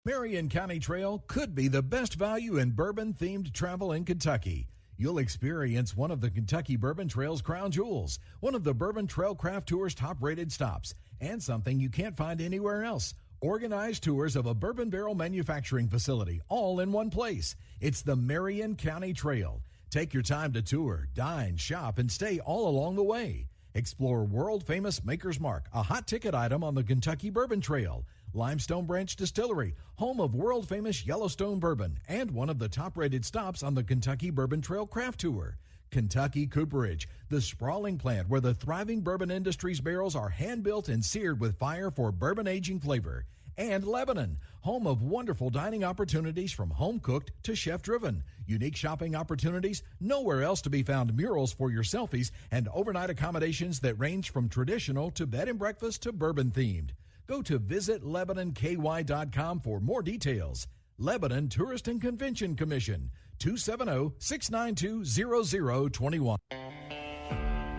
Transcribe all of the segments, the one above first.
Marion County Trail could be the best value in bourbon-themed travel in Kentucky. You'll experience one of the Kentucky Bourbon Trail's crown jewels, one of the Bourbon Trail Craft Tour's top-rated stops, and something you can't find anywhere else. Organized tours of a bourbon barrel manufacturing facility, all in one place. It's the Marion County Trail. Take your time to tour, dine, shop, and stay all along the way. Explore world-famous Maker's Mark, a hot ticket item on the Kentucky Bourbon Trail. Limestone Branch Distillery, home of world-famous Yellowstone bourbon, and one of the top-rated stops on the Kentucky Bourbon Trail Craft Tour. Kentucky Cooperage, the sprawling plant where the thriving bourbon industry's barrels are hand-built and seared with fire for bourbon aging flavor. And Lebanon, home of wonderful dining opportunities from home-cooked to chef-driven. Unique shopping opportunities, nowhere else to be found murals for your selfies, and overnight accommodations that range from traditional to bed and breakfast to bourbon-themed. Go to visitlebanonky.com for more details. Lebanon Tourist and Convention Commission, 270-692-0021.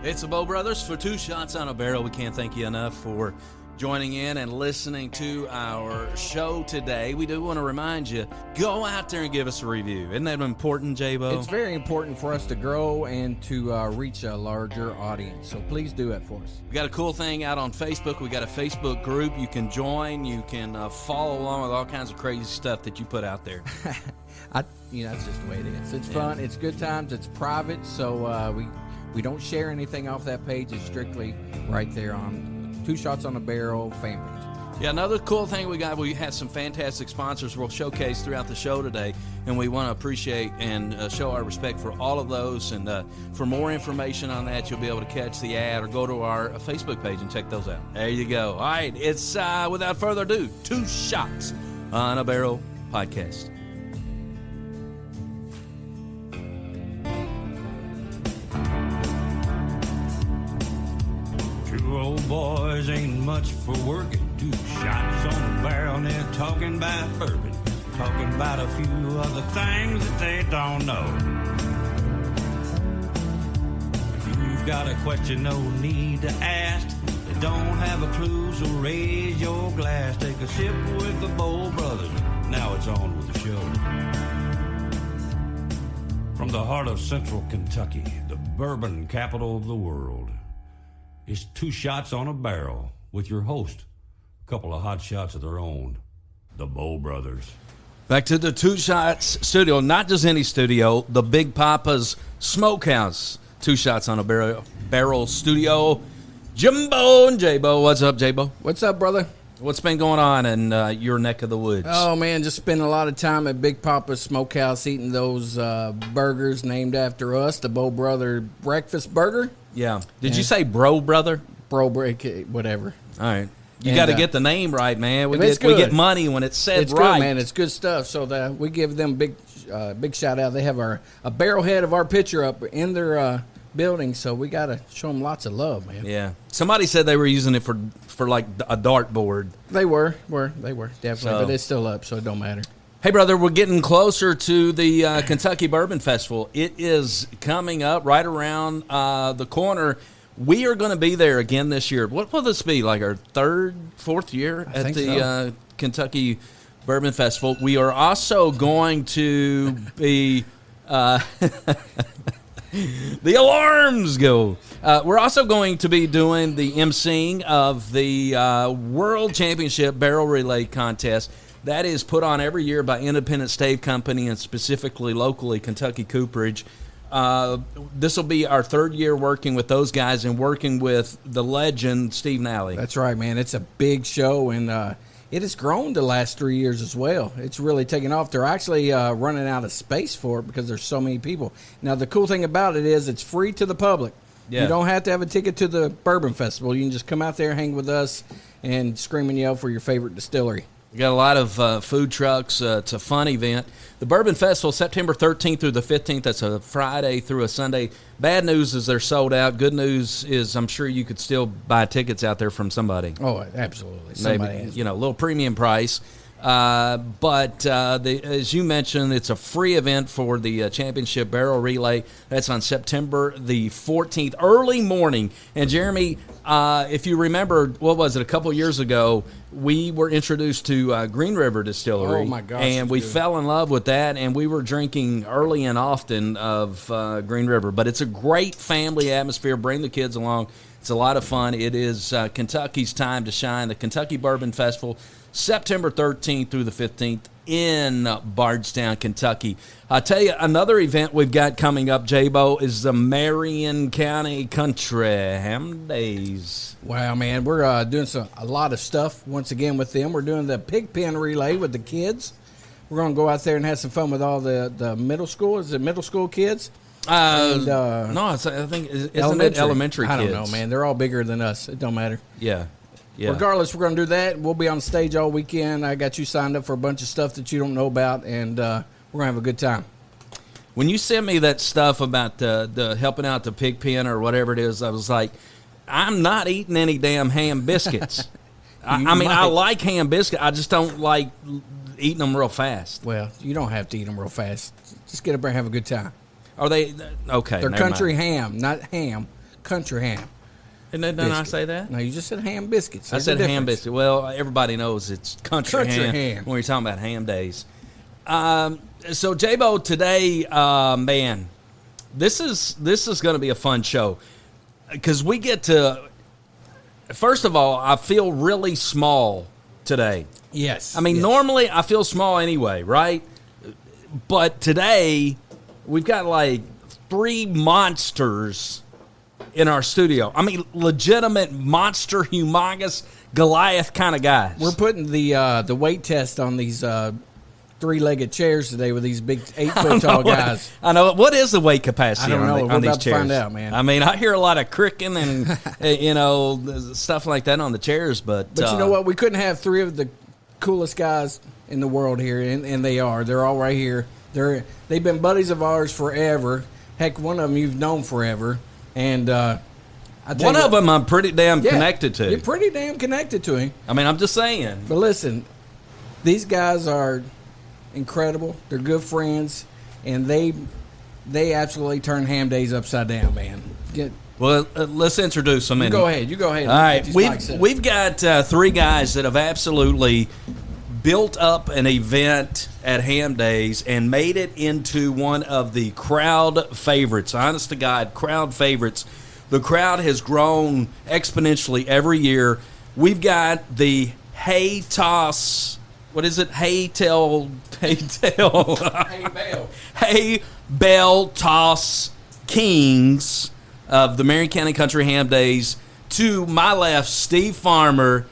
It's the Bow Brothers for Two Shots on a Barrel. We can't thank you enough for joining in and listening to our show today. We do want to remind you, go out there and give us a review. Isn't that important, J-Bo? It's very important for us to grow and to reach a larger audience, so please do it for us. We got a cool thing out on Facebook. We got a Facebook group you can join. You can follow along with all kinds of crazy stuff that you put out there. That's just the way it is. It's fun. It's good times. It's private, so we don't share anything off that page. It's strictly right there on Two Shots on a Barrel fan page. Yeah, another cool thing we had some fantastic sponsors we'll showcase throughout the show today, and we want to appreciate and show our respect for all of those. And for more information on that, you'll be able to catch the ad or go to our Facebook page and check those out. There you go. All right, it's without further ado, Two Shots on a Barrel podcast. Old boys ain't much for working. 2 shots on the barrel and they're talking about bourbon, talking about a few other things that they don't know. If you've got a question, no need to ask. They don't have a clue, so raise your glass. Take a sip with the Bow Brothers. Now it's on with the show. From the heart of central Kentucky, the bourbon capital of the world, it's 2 Shots on a Barrel with your host, a couple of hot shots of their own, the Bow Brothers. Back to the Two Shots studio, not just any studio, the Big Papa's Smokehouse. 2 Shots on a Barrel studio. Jimbo and J-Bo. What's up, J-Bo? What's up, brother? What's been going on in your neck of the woods? Oh, man, just spending a lot of time at Big Papa's Smokehouse eating those burgers named after us, the Bow Brother Breakfast Burger. Yeah. Did you say Bro Brother? Bro, whatever. All right. You got to get the name right, man. We get money when it's said it's right. Good, man. It's good stuff. So we give them big shout out. They have a barrel head of our picture up in their building, so we got to show them lots of love, man. Yeah. Somebody said they were using it for like a dartboard. They were definitely, but it's still up, so it don't matter. Hey, brother, we're getting closer to the Kentucky Bourbon Festival. It is coming up right around the corner. We are going to be there again this year. What will this be, like our 3rd, 4th year at the Kentucky Bourbon Festival? We are also going to be the alarms go. We're also going to be doing the emceeing of the World Championship Barrel Relay Contest. That is put on every year by Independent Stave Company and specifically locally Kentucky Cooperage. This will be our 3rd year working with those guys and working with the legend Steve Nally. That's right, man. It's a big show, and it has grown the last 3 years as well. It's really taken off. They're actually running out of space for it because there's so many people. Now, the cool thing about it is it's free to the public. Yeah. You don't have to have a ticket to the Bourbon Festival. You can just come out there, hang with us, and scream and yell for your favorite distillery. We got a lot of food trucks. It's a fun event. The Bourbon Festival, September 13th through the 15th. That's a Friday through a Sunday. Bad news is they're sold out. Good news is I'm sure you could still buy tickets out there from somebody. Oh, absolutely. Maybe, a little premium price. But as you mentioned, it's a free event for the Championship Barrel Relay. That's on September the 14th, early morning. And, Jeremy, if you remember, what was it, a couple years ago, we were introduced to Green River Distillery. Oh, my gosh. And we dude. fell in love with that, and we were drinking early and often of Green River. But it's a great family atmosphere. Bring the kids along. It's a lot of fun. It is Kentucky's time to shine. The Kentucky Bourbon Festival, September 13th through the 15th in Bardstown, Kentucky. I'll tell you, another event we've got coming up, J-Bo, is the Marion County Country Ham Days. Wow, man, we're doing a lot of stuff once again with them. We're doing the pig pen relay with the kids. We're going to go out there and have some fun with all the middle school. Is it middle school kids? No, I think isn't it elementary kids? I don't know, man. They're all bigger than us. It don't matter. Yeah. Regardless, we're going to do that. We'll be on stage all weekend. I got you signed up for a bunch of stuff that you don't know about, and we're going to have a good time. When you sent me that stuff about the helping out the pig pen or whatever it is, I was like, I'm not eating any damn ham biscuits. I mean, I like ham biscuits. I just don't like eating them real fast. Well, you don't have to eat them real fast. Just get up there and have a good time. Are they okay? They're country ham, not ham. Country ham. And then I say that? No, you just said ham biscuits. I said ham biscuit. Well, everybody knows it's country ham when you're talking about ham days. So J-Bo, today, man, this is going to be a fun show because we get to. First of all, I feel really small today. Yes. I mean, yes. Normally I feel small anyway, right? But today we've got like 3 monsters in our studio. I mean, legitimate monster, humongous, Goliath kind of guys. We're putting the weight test on these 3-legged chairs today with these big 8-foot tall guys. I know. What is the weight capacity I don't know. on We're these about chairs? to find out, man. I mean, I hear a lot of cricking and stuff like that on the chairs, but you know what? We couldn't have 3 of the coolest guys in the world here, and they are. They're all right here. They've been buddies of ours forever. Heck, one of them you've known forever. And one of them I'm pretty damn connected to. You're pretty damn connected to him. I mean, I'm just saying. But listen, these guys are incredible. They're good friends, and they absolutely turn ham days upside down, man. Let's introduce them. You go ahead. All right, we've got 3 guys that have absolutely built up an event at Ham Days and made it into one of the crowd favorites. Honest to God, crowd favorites. The crowd has grown exponentially every year. We've got the Hay Toss. What is it? Hay Bale Toss Kings of the Marion County Country Ham Days. To my left, Steve Farmer,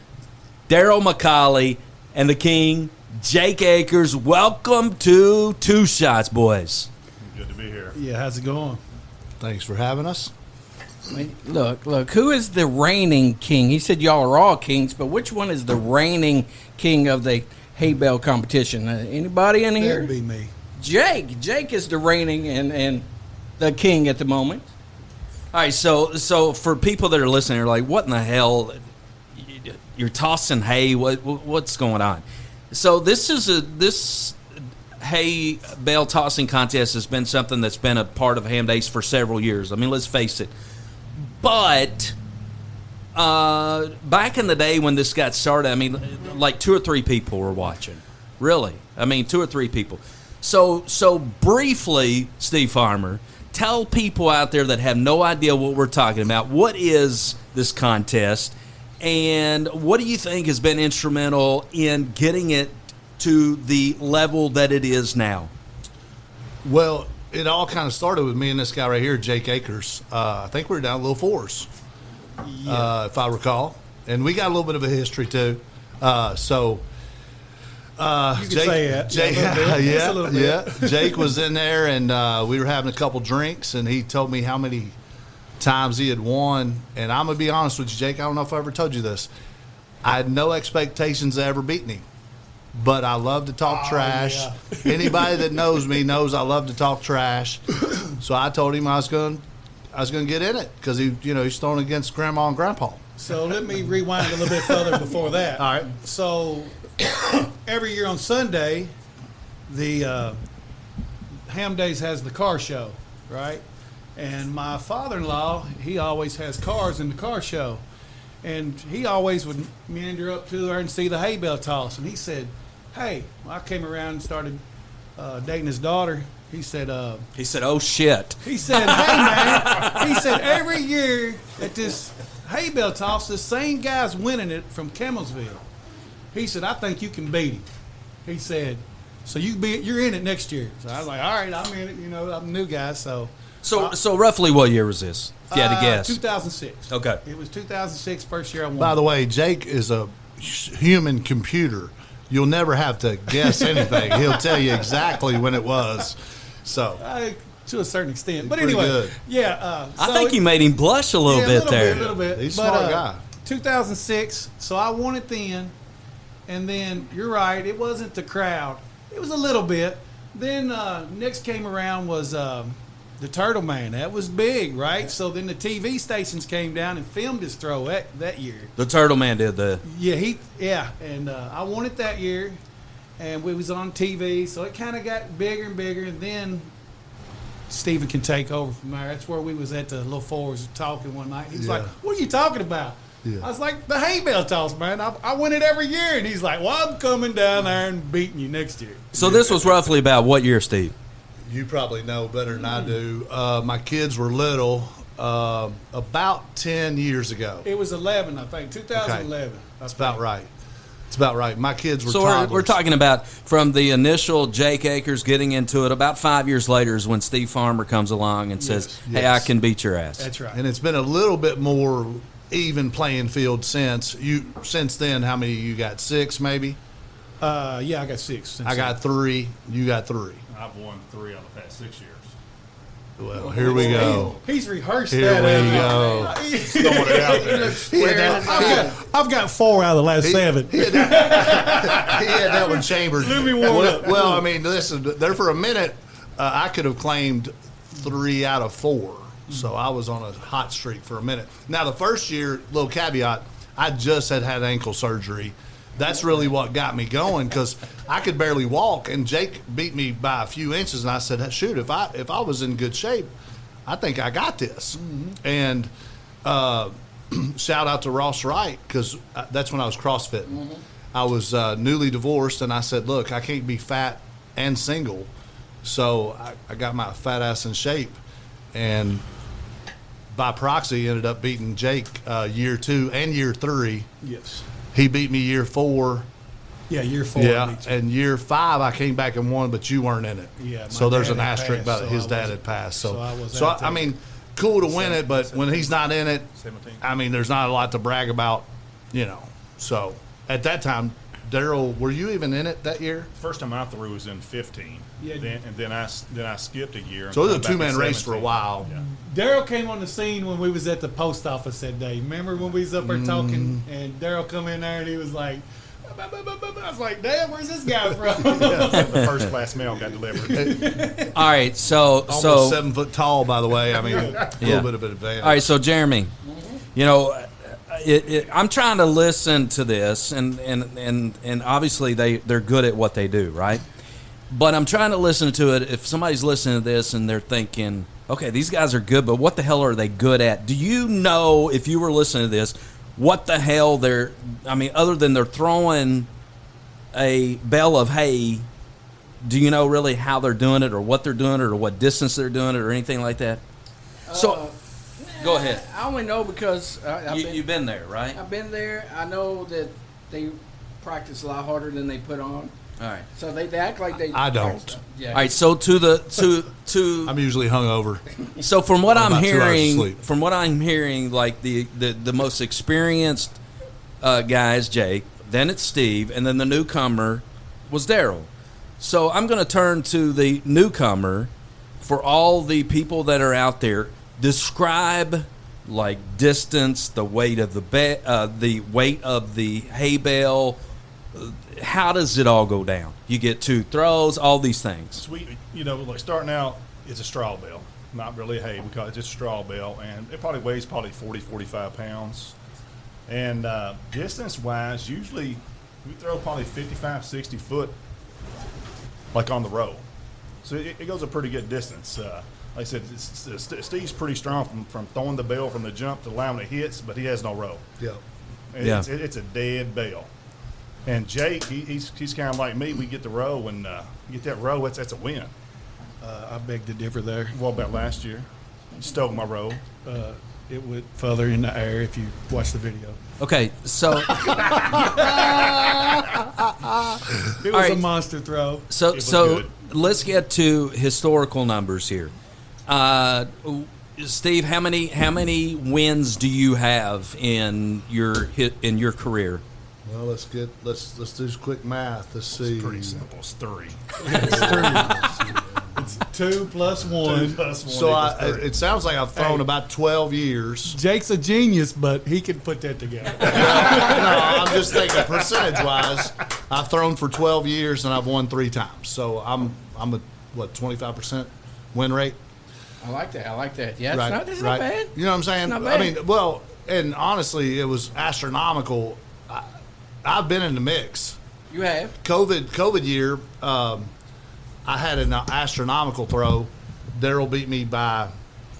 Darrell McCauley, and the King, Jake Akers. Welcome to Two Shots, boys. Good to be here. Yeah, how's it going? Thanks for having us. Look, who is the reigning king? He said y'all are all kings, but which one is the reigning king of the hay bale competition? Anybody in here? That'd be me. Jake is the reigning and the king at the moment. All right, so for people that are listening, are like, what in the hell? You're tossing hay. What's going on? So this hay bale tossing contest has been something that's been a part of Ham Days for several years. I mean, let's face it. But back in the day when this got started, I mean, like 2 or 3 people were watching. Really, I mean, 2 or 3 people. So briefly, Steve Farmer, tell people out there that have no idea what we're talking about. What is this contest? And what do you think has been instrumental in getting it to the level that it is now? Well, it all kind of started with me and this guy right here, Jake Akers. I think we were down Little Fours, if I recall. And we got a little bit of a history, too. You can say that. Jake was in there, and we were having a couple drinks, and he told me how many times he had won. And I'm going to be honest with you, Jake, I don't know if I ever told you this. I had no expectations of ever beating him. But I love to talk trash. Yeah. Anybody that knows me knows I love to talk trash. So I told him I was going to get in it because he's throwing against Grandma and Grandpa. So let me rewind a little bit further before that. All right. So every year on Sunday, the Ham Days has the car show, right? And my father-in-law, he always has cars in the car show. And he always would meander up to her and see the hay bale toss. And he said, hey, when I came around and started dating his daughter, he said, oh, shit. He said, hey, man. He said, every year at this hay bale toss, the same guy's winning it from Campbellsville. He said, I think you can beat him. He said, so you're in it next year. So I was like, all right, I'm in it. You know, I'm a new guy, so. So roughly what year was this, if you had to guess? 2006. Okay. It was 2006, first year I won. By the way, Jake is a human computer. You'll never have to guess anything. He'll tell you exactly when it was. So to a certain extent. But pretty anyway, good. yeah. I think you made him blush a little bit there. A little bit. He's a smart guy. 2006, so I won it then. And then, you're right, it wasn't the crowd. It was a little bit. Then next came around was the Turtle Man. That was big, right? So then the TV stations came down and filmed his throw that year. The Turtle Man did the... Yeah. And I won it that year. And we was on TV, so it kind of got bigger and bigger. And then Stephen can take over from there. That's where we was at the little fours talking one night. He's like, what are you talking about? Yeah. I was like, the hay bale toss, man. I win it every year. And he's like, well, I'm coming down there and beating you next year. So this was roughly about what year, Steve? You probably know better than I do. My kids were little, about 10 years ago. It was 11, I think, 2011. Okay. That's about right. It's about right. My kids were toddlers. So we're talking about from the initial Jake Akers getting into it, about 5 years later is when Steve Farmer comes along and says, hey, I can beat your ass. That's right. And it's been a little bit more even playing field since then. How many you got? 6 maybe? Yeah, I got 6. I got 3. You got 3. I've won 3 out of the past 6 years. Well, here we go. He's rehearsed here that. Here we go. Throwing it out there. I've got 4 out of the last 7. He had that one chambered. Let me warm up. Well, I mean, listen, there for a minute, I could have claimed 3 out of 4. So I was on a hot streak for a minute. Now, the first year, little caveat, I just had ankle surgery. That's really what got me going because I could barely walk, and Jake beat me by a few inches, and I said, shoot, if I was in good shape, I think I got this. Mm-hmm. And shout out to Ross Wright because that's when I was CrossFitting. Mm-hmm. I was newly divorced, and I said, look, I can't be fat and single, so I got my fat ass in shape. And by proxy, ended up beating Jake year 2 and year 3. Yes. He beat me year 4. Yeah, year 4. Yeah, and year 5 I came back and won, but you weren't in it. Yeah. So there's an asterisk about it. His dad had passed. So I mean, cool to win it, but when he's not in it, 17. I mean, there's not a lot to brag about, you know. So at that time, Darrell, were you even in it that year? First time I threw was in 15. Yeah. Then I skipped a year. So it was a 2-man race for a while. Yeah. Darrell came on the scene when we was at the post office that day. Remember when we was up there talking, and Darrell come in there and he was like, I was like, damn, where's this guy from? The first class mail got delivered. All right, almost 7 foot tall, by the way. I mean, a little bit of an advantage. All right, so Jeremy, you know, I'm trying to listen to this, and obviously they're good at what they do, right? But I'm trying to listen to it. If somebody's listening to this and they're thinking, okay, these guys are good, but what the hell are they good at? Do you know, if you were listening to this, what the hell other than they're throwing a bale of hay, do you know really how they're doing it or what they're doing it or what distance they're doing it or anything like that? So, go ahead. I only know because you've been there, right? I've been there. I know that they practice a lot harder than they put on. All right. So they act like they. I don't. Yeah. All right. So to I'm usually hungover. So from what I'm about 2 hours of hearing, like the most experienced guy is Jake, then it's Steve, and then the newcomer was Darrell. So I'm going to turn to the newcomer for all the people that are out there. Describe like distance, the weight of the weight of the hay bale. How does it all go down? You get 2 throws, all these things. Like starting out, it's a straw bale, not really hay. We call it just a straw bale, and it probably weighs 40, 45 pounds. And distance-wise, usually we throw probably 55, 60 foot, like on the row. So it goes a pretty good distance. Like I said, Steve's pretty strong from throwing the bale from the jump to the line when it hits, but he has no row. Yeah. Yeah. It's a dead bale. And Jake, he's kind of like me. We get the row, and get that row, that's a win. I beg to differ there. What about last year? Stole my row. It went further in the air if you watch the video. Okay, so It was right. a monster throw. so was so good. let's get to historical numbers here. Steve, how many wins do you have in your career? Well, let's do some quick math. Let's see. Pretty simple. It's 3. It's 2 plus 1. 2 plus 1 So equals 3. it sounds like I've thrown about 12 years. Jake's a genius, but he can put that together. No, I'm just thinking percentage-wise. I've thrown for 12 years and I've won 3 times. So I'm a 25% win rate. I like that. Yeah, it's right. not bad. You know what I'm saying? It's not bad. I mean, well, and honestly, it was astronomical. I've been in the mix. You have. COVID year, I had an astronomical throw. Darrell beat me by a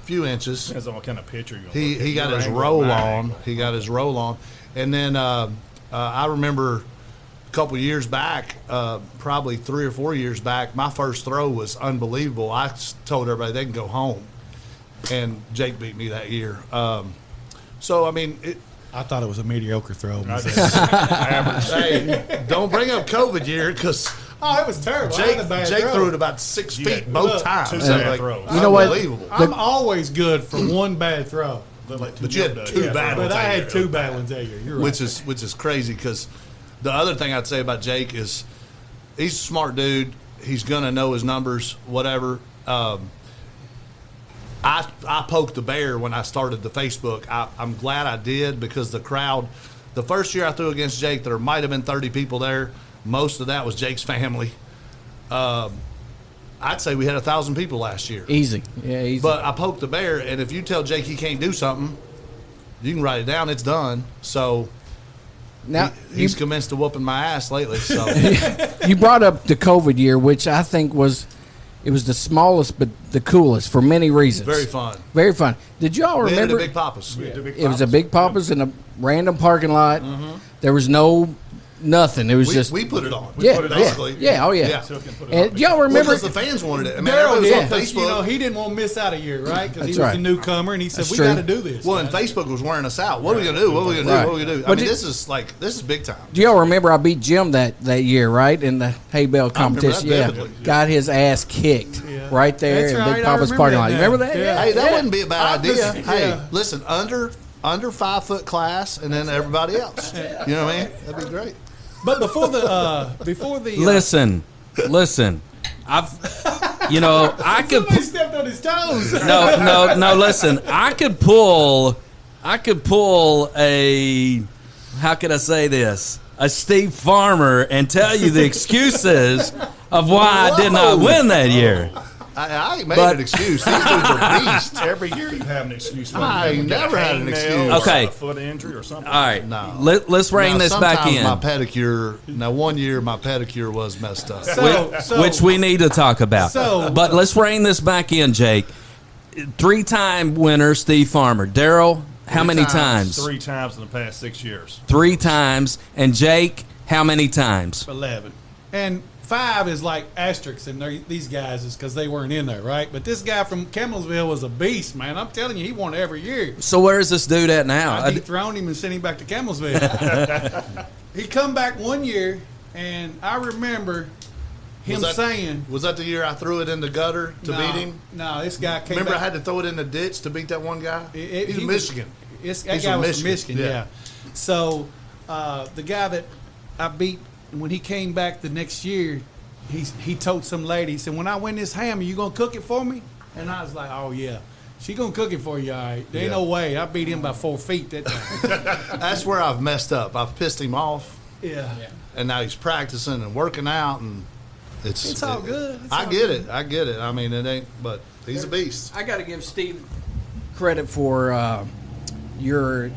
few inches. Depends on what kind of pitcher you're going to He got his roll on. He got his roll on. And then I remember a couple years back, probably 3 or 4 years back, my first throw was unbelievable. I told everybody they can go home. And Jake beat me that year. So, I mean, I thought it was a mediocre throw. hey, don't bring up COVID year because Oh, it was terrible. Jake threw it about 6 feet both times. two So, bad throws. You know what? Unbelievable. I'm always good for one bad throw. But you had 2 bad ones But I that had year. 2 bad ones that year. You're right. which is crazy because the other thing I'd say about Jake is he's a smart dude. He's gonna know his numbers, whatever. I poked the bear when I started the Facebook. I'm glad I did because the crowd. The first year I threw against Jake, there might have been 30 people there. Most of that was Jake's family. I'd say we had 1,000 people last year. Easy. Yeah, easy. But I poked the bear, and if you tell Jake he can't do something, you can write it down. It's done. So now he's commenced to whooping my ass lately. So you brought up the COVID year, which I think was the smallest but the coolest for many reasons. very fun. Very fun. Did y'all We had it remember? at Big Papa's. It was a Big Papa's in a random parking lot. There was nothing. It was just We put it on. yeah, put it basically. yeah, oh yeah. Yeah. And do y'all remember? Because the fans wanted it. I mean, Darrell everybody did, was on 'cause, Facebook. he didn't want to miss out a year, right? Because he That's was right. a newcomer, and he said, That's we true. got to do this. Well, and guys." Facebook was wearing us out. What are we gonna do? What are we gonna do? Right. What are we gonna do? I But mean, did- this is big time. Do y'all remember I beat Jim that year, right? In the Hay Bale competition. that Yeah. vividly. Got his ass kicked right there That's in right, Big I Papa's remember parking that lot. You now. remember that? Yeah. Hey, that wouldn't be a bad I'm idea. just- Hey, yeah. listen, under 5 foot class, and then everybody else. You know what I mean? That'd be great. But before the Listen. I could somebody stepped on his toes. no. Listen, I could pull a. How could I say this? A Steve Farmer and tell you the excuses of why I did not win that year. I ain't made But- an excuse. These dudes are beasts. Every year you have an excuse. I ain't never had an excuse. Okay. A foot injury or something. All right, No. let's rein Now, this back sometimes in, My pedicure. Now, one year my pedicure was messed up. which we need to talk about. So- but let's rein this back in, Jake. 3-time winner Steve Farmer. Darrell, how Three many times. times? 3 times in the past 6 years. 3 times. And Jake, how many times? 11. And 5 is like asterisks in these guys is because they weren't in there, right? But this guy from Campbellsville was a beast, man. I'm telling you, he won every year. So where is this dude at now? I dethroned him and sent him back to Campbellsville. He come back one year, and I remember him saying, Was that the year I threw it in the gutter to no, beat him? No, this guy came Remember, back. I had to throw it in the ditch to beat that one guy. He's he in was- Michigan. That He's guy from was from Michigan, Michigan, yeah. yeah. So the guy that I beat, when he came back the next year, he told some lady, he said, when I win this ham, are you going to cook it for me? And I was like, oh, yeah. She going to cook it for you, all right. There ain't Yeah. no way. I beat him by 4 feet that time. That's where I've messed up. I've pissed him off, yeah. and now he's practicing and working out, and It's all good. It's I all get good. it. I get it. I mean, it ain't, but he's a beast. I got to give Steve credit for your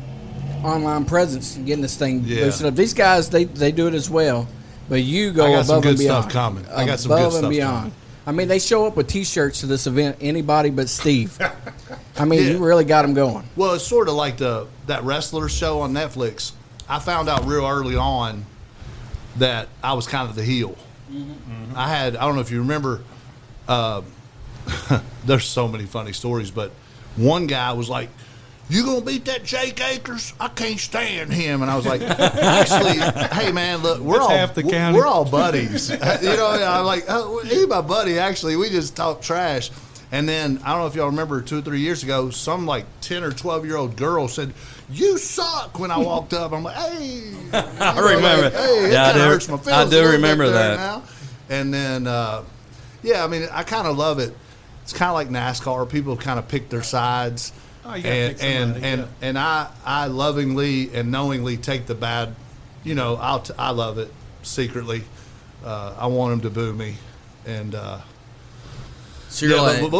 online presence and getting this thing Yeah. boosted up. These guys, they do it as well, but you go I got some above and good stuff beyond. coming. I got some Above good and stuff beyond. coming. I mean, they show up with T-shirts to this event. Anybody but Steve. I mean, Yeah. you really got them going. Well, it's sort of like that wrestler show on Netflix. I found out real early on that I was kind of the heel. Mm-hmm. I don't know if you remember, there's so many funny stories, but one guy was like, "You gonna beat that Jake Akers? I can't stand him." And I was like, "Actually, hey man, look, we're all buddies. I'm like, oh, he's my buddy. Actually, we just talk trash." And then I don't know if y'all remember 2 or 3 years ago, some like 10 or 12-year-old girl said, "You suck." When I walked up, I'm like, "Hey," I remember. Like, hey, yeah, hurts my feelings I do remember that. Now. And then, I mean, I kind of love it. It's kind of like NASCAR. People kind of pick their sides. Oh, you gotta pick somebody, and I lovingly and knowingly take the bad. I love it secretly. I want them to boo me, and but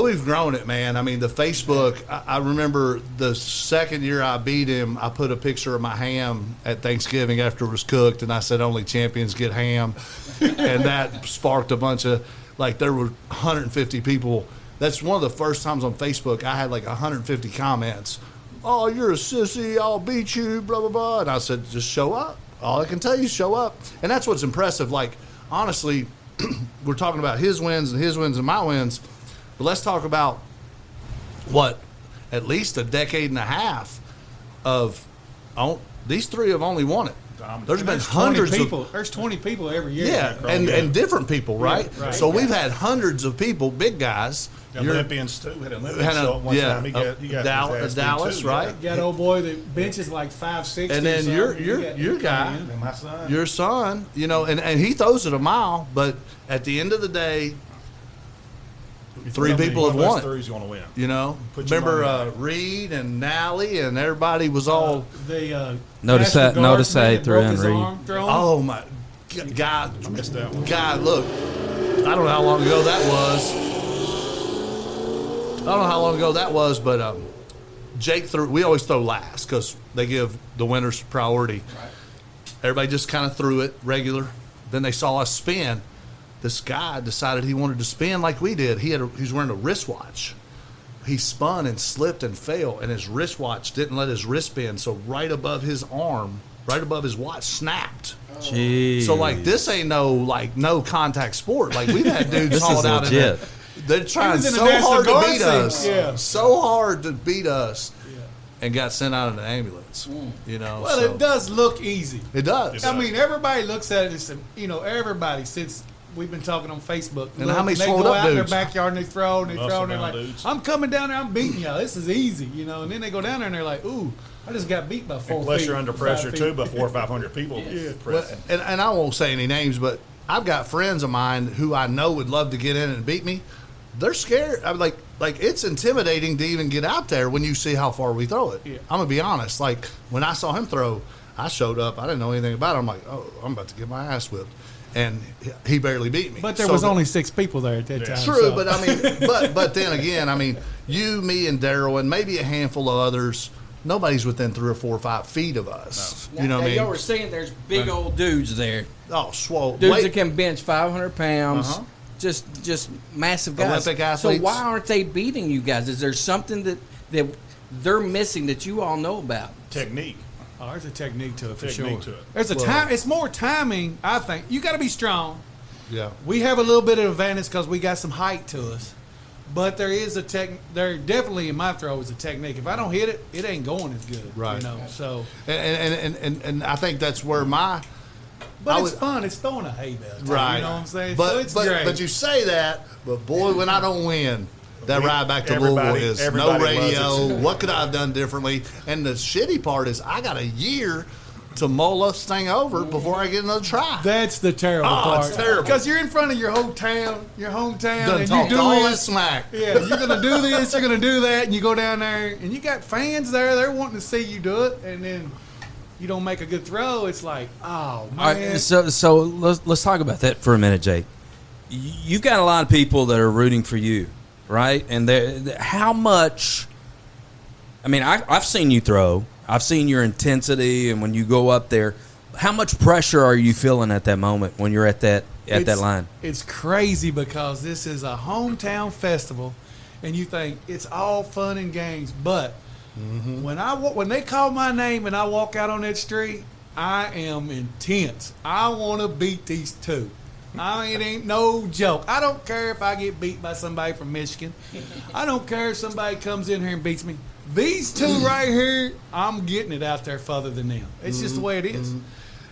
we've grown it, man. I mean, the Facebook. I remember the second year I beat him, I put a picture of my ham at Thanksgiving after it was cooked, and I said only champions get ham, and that sparked a bunch of there were 150 people. That's one of the first times on Facebook I had 150 comments. "Oh, you're a sissy. I'll beat you, blah, blah, blah." And I said, just show up. All I can tell you is show up. And that's what's impressive. Honestly, we're talking about his wins and my wins. But let's talk about at least a decade and a half of these three have only won it. There's been hundreds of people. There's 20 people every year. Yeah, and different people, right? Right. So we've had hundreds of people, big guys. Olympians too. Had Olympians. So one time he got Dallas, too, right? You got old boy that benches 560. And then your guy, And my son. your son, and he throws it a mile, but at the end of the day, three people have won. Three's going to win. Remember Reed and Nally and everybody was all. Notice that he threw in Reed. Oh my God! I missed that one. God, look, I don't know how long ago that was. But Jake threw. We always throw last because they give the winners priority. Right. Everybody just kind of threw it regular. Then they saw us spin. This guy decided he wanted to spin like we did. He was wearing a wristwatch. He spun and slipped and fell, and his wristwatch didn't let his wrist bend. So right above his arm, right above his watch, snapped. Jeez. So this ain't no contact sport. We've had dudes hauled out legit. They're trying so hard to beat us, so hard to beat us, and got sent out in an ambulance. Well, it does look easy. It does. I mean, everybody looks at it and everybody since we've been talking on Facebook. And how many they swole go up out in dudes? their backyard and they throw and they're like, dudes. "I'm coming down there, I'm beating y'all. This is easy," And then they go down there and they're like, "Ooh, I just got beat by 4 feet." Unless you're under pressure too, by 400 or 500 people. Yeah. And I won't say any names, but I've got friends of mine who I know would love to get in and beat me. They're scared. I'm like it's intimidating to even get out there when you see how far we throw it. Yeah. I'm gonna be honest. When I saw him throw, I showed up. I didn't know anything about it. I'm like, oh, I'm about to get my ass whipped. And he barely beat me. But there was only 6 people there at that time. True, so. but I mean, but then again, I mean, you, me, and Darrell, and maybe a handful of others. Nobody's within 3 or 4 or 5 feet of us. No. You know what I mean? Y'all were saying there's big old dudes there. Oh, swole. Dudes that can bench 500 pounds. Uh-huh. Just massive guys. Olympic athletes. So why aren't they beating you guys? Is there something that they're missing that you all know about? Technique. Oh, there's a technique to it for Technique sure. to it. There's a time. It's more timing, I think. You got to be strong. Yeah. We have a little bit of advantage because we got some height to us, but there is there definitely in my throw is a technique. If I don't hit it, it ain't going as good. Right. So. And I think that's where my. But it's fun. It's throwing a hay bale. Right. You know what I'm saying? But so it's great. But you say that, but boy, when I don't win. That ride back to Louisville is no everybody radio. loves it. What could I have done differently? And the shitty part is I got a year to mull this thing over before I get another try. That's the terrible part. It's terrible. Because you're in front of your hometown, Done and talked you do all that this. smack. Yeah, you're gonna do this, you're gonna do that, and you go down there, and you got fans there. They're wanting to see you do it, and then you don't make a good throw. It's like, oh man. All right, so let's talk about that for a minute, Jake. You've got a lot of people that are rooting for you, right? And how much? I mean, I've seen you throw. I've seen your intensity, and when you go up there, how much pressure are you feeling at that moment when you're at that line? It's crazy because this is a hometown festival, and you think it's all fun and games. But when they call my name and I walk out on that street, I am intense. I want to beat these two. It ain't no joke. I don't care if I get beat by somebody from Michigan. I don't care if somebody comes in here and beats me. These two right here, I'm getting it out there further than them. It's just the way it is.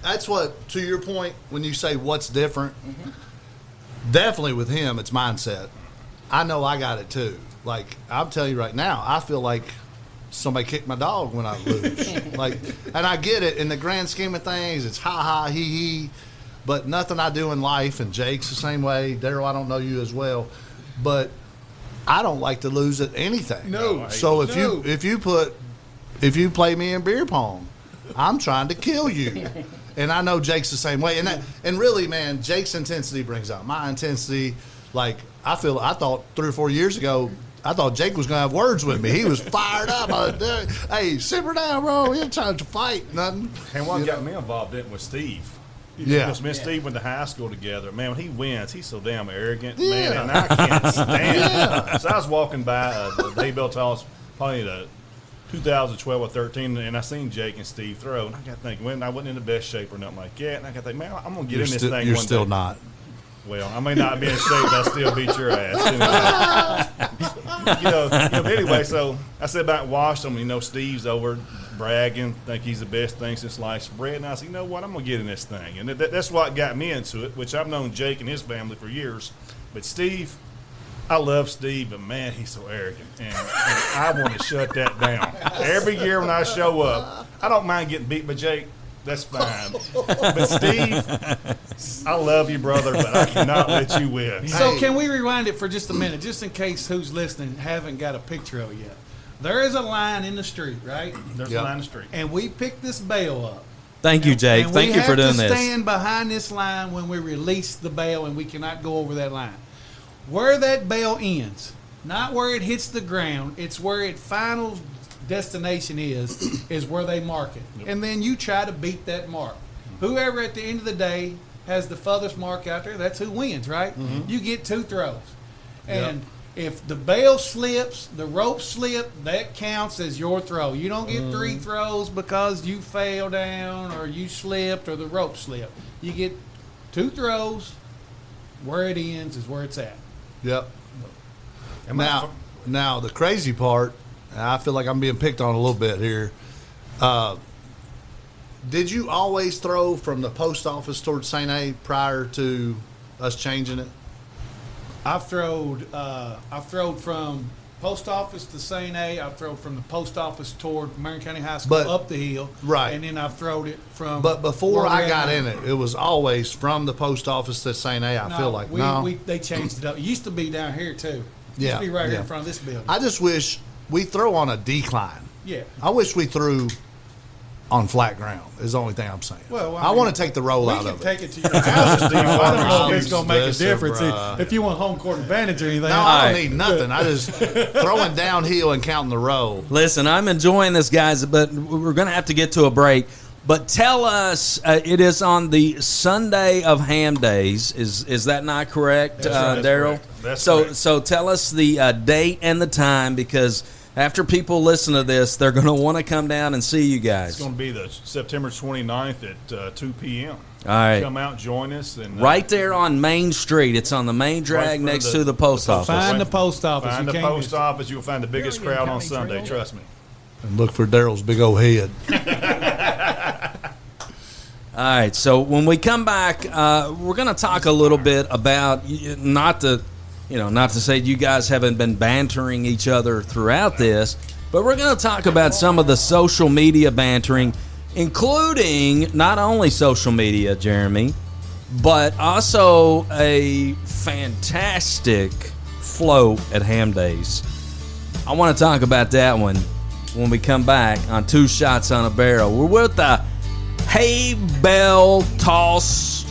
That's what, to your point, when you say what's different, definitely with him, it's mindset. I know I got it too. Like, I'll tell you right now, I feel like somebody kicked my dog when I lose. And I get it. In the grand scheme of things, it's ha, he, he. But nothing I do in life, and Jake's the same way. Darrell, I don't know you as well. But I don't like to lose at anything. No. So if you play me in beer pong, I'm trying to kill you. And I know Jake's the same way. And really, man, Jake's intensity brings out my intensity. Like, I thought 3 or 4 years ago, I thought Jake was going to have words with me. He was fired up. Hey, simmer down, bro. You're trying to fight. Nothing. And what got me involved in it was Steve. Because me and Steve went to high school together. Man, when he wins, he's so damn arrogant. Yeah. Man, and I can't stand it. So I was walking by the Hay Bale Toss, probably the 2012 or 13, and I seen Jake and Steve throw. And I got to think, when I wasn't in the best shape or nothing like that. And I got to think, man, I'm going to get in this thing You're one still day. not. Well, I may not be in shape, but I still beat your ass. But anyway, so I sat back and watched him. Steve's over bragging, think he's the best thing since sliced bread. And I said, you know what, I'm going to get in this thing. And that's what got me into it, which I've known Jake and his family for years. But Steve, I love Steve, but, man, he's so arrogant. And I want to shut that down. Every year when I show up, I don't mind getting beat by Jake. That's fine. But Steve, I love you, brother, but I cannot let you win. So can we rewind it for just a minute, just in case who's listening haven't got a picture of it yet? There is a line in the street, right? There's a line in the street. And we picked this bale up. Thank you, Jake. And Thank you for doing We have to this. stand behind this line when we release the bale, and we cannot go over that line. Where that bale ends, not where it hits the ground, it's where its final destination is where they mark it. Yep. And then you try to beat that mark. Whoever at the end of the day has the furthest mark out there, that's who wins, right? Mm-hmm. You get 2 throws. And if the bale slips, the rope slip, that counts as your throw. You don't get 3 throws because you fell down or you slipped or the rope slipped. You get 2 throws. Where it ends is where it's at. Yep. Now the crazy part, I feel like I'm being picked on a little bit here. Did you always throw from the post office towards St. A prior to us changing it? I've throwed from post office to St. A. I've thrown from the post office toward Marion County High School up the hill. Right. And then I've thrown it from. But before I got in it was always from the post office to St. A. I feel like they changed it up. It used to be down here too. It used to be right here in front of this building. I just wish we throw on a decline. Yeah. I wish we threw on flat ground is the only thing I'm saying. Well, I want to take the roll out of it. We can take it to your house, Steve. I don't know if it's going to make a difference. If you want home court advantage or anything. No, I don't need nothing. I just throwing downhill and counting the roll. Listen, I'm enjoying this, guys, but we're going to have to get to a break. But tell us, it is on the Sunday of Ham Days. Is that not correct, Darrell? That's correct. So tell us the date and the time, because after people listen to this, they're going to want to come down and see you guys. It's going to be the September 29th at 2 p.m. All right. Come out, join us. And right there on Main Street. It's on the main drag next to the post office. Find the post office. Find the post office. You'll find the biggest crowd on Sunday. Trust me. And look for Darrell's big old head. All right. So when we come back, we're going to talk a little bit about not to say you guys haven't been bantering each other throughout this, but we're going to talk about some of the social media bantering, including not only social media, Jeremy, but also a fantastic float at Ham Days. I want to talk about that one when we come back on Two Shots on a Barrel. We're with the Hay Bale Toss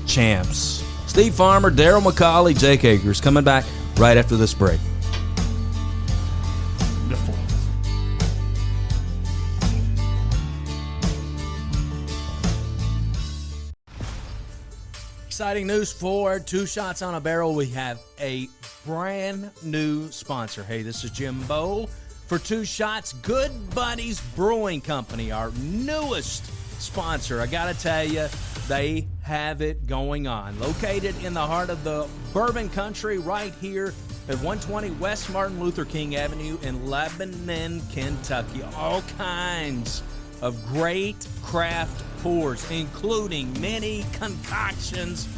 Champs. Steve Farmer, Darrell McCauley, Jake Akers coming back right after this break. Exciting news for Two Shots on a Barrel. We have a brand new sponsor. Hey, this is Jim Bowl for Two Shots. Good Buddies Brewing Company, our newest sponsor. I got to tell you, they have it going on. Located in the heart of the bourbon country right here at 120 West Martin Luther King Avenue in Lebanon, Kentucky. All kinds of great craft pours, including many concoctions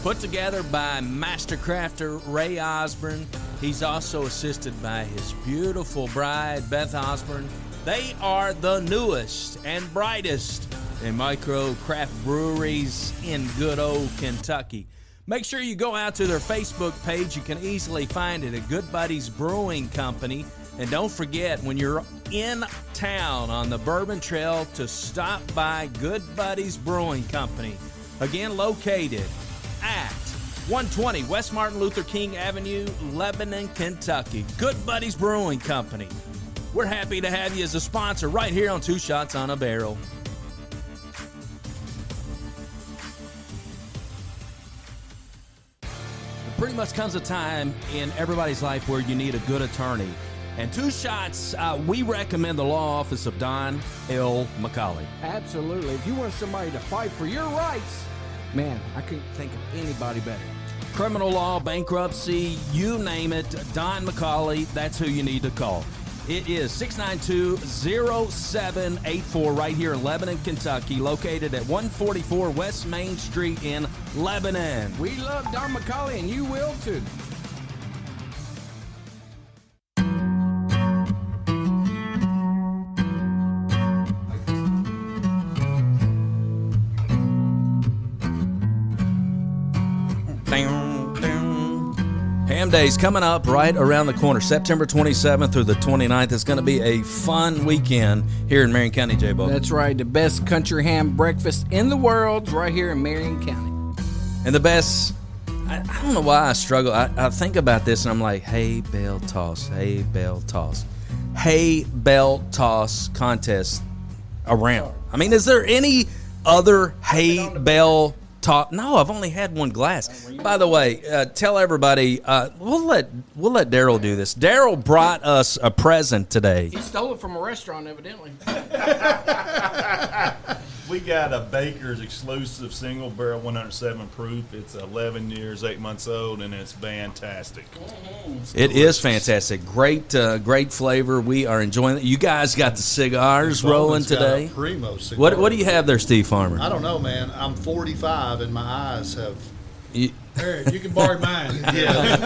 put together by master crafter Ray Osborne. He's also assisted by his beautiful bride, Beth Osborne. They are the newest and brightest in micro craft breweries in good old Kentucky. Make sure you go out to their Facebook page. You can easily find it at Good Buddies Brewing Company. And don't forget, when you're in town on the Bourbon Trail, to stop by Good Buddies Brewing Company. Again, located at 120 West Martin Luther King Avenue, Lebanon, Kentucky. Good Buddies Brewing Company. We're happy to have you as a sponsor right here on Two Shots on a Barrel. There pretty much comes a time in everybody's life where you need a good attorney. And Two Shots, we recommend the law office of Don L. McCauley. Absolutely. If you want somebody to fight for your rights, man, I couldn't think of anybody better. Criminal law, bankruptcy, you name it, Don McCauley, that's who you need to call. It is 692-0784 right here in Lebanon, Kentucky, located at 144 West Main Street in Lebanon. We love Don McCauley, and you will too. Ham Day's coming up right around the corner, September 27th through the 29th. It's going to be a fun weekend here in Marion County, J-Bo. That's right. The best country ham breakfast in the world right here in Marion County. And the best, I don't know why I struggle. I think about this and I'm like, Hay Bale Toss, Hay Bale Toss. Hay Bale Toss contest around. I mean, is there any other Hay Bale Toss? No, I've only had one glass. By the way, tell everybody, we'll let Darrell do this. Darrell brought us a present today. He stole it from a restaurant, evidently. We got a Baker's exclusive single barrel 107 proof. It's 11 years, 8 months old, and it's fantastic. It is fantastic. Great flavor. We are enjoying it. You guys got the cigars rolling today. Primo cigar. What do you have there, Steve Farmer? I don't know, man. I'm 45 and my eyes have. Eric, you can borrow mine. Yeah.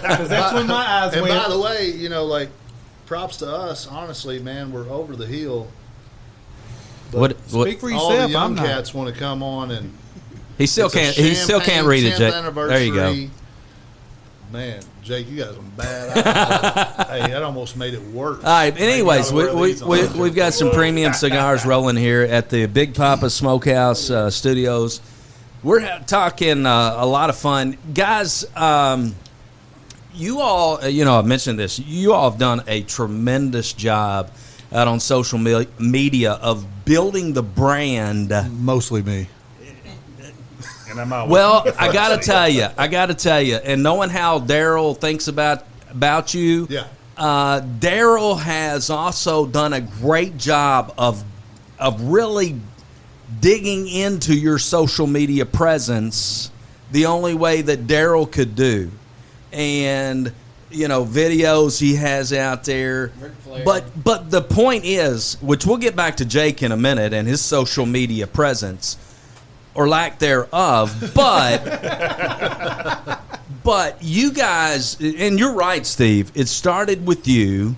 Because that's when my eyes And went. by the way, like, props to us. Honestly, man, we're over the hill. But Speak for all yourself. the young I'm not. cats want to come on and. He still it's a can't. He still can't read it, champagne Jake. 10th There you go. anniversary. Man, Jake, you got some bad eyes. Hey, that almost made it worse. All right. Anyways, Maybe I'll wear these on. we've got some premium cigars rolling here at the Big Papa Smokehouse Studios. We're talking a lot of fun, guys. You all, I've mentioned this. You all have done a tremendous job out on social media of building the brand. Mostly me. And I'm out. Well, I got to tell you, and knowing how Darrell thinks about you, Yeah. Darrell has also done a great job of really digging into your social media presence the only way that Darrell could do. And, videos he has out there. But the point is, which we'll get back to Jake in a minute and his social media presence or lack thereof, but you guys, and you're right, Steve, it started with you,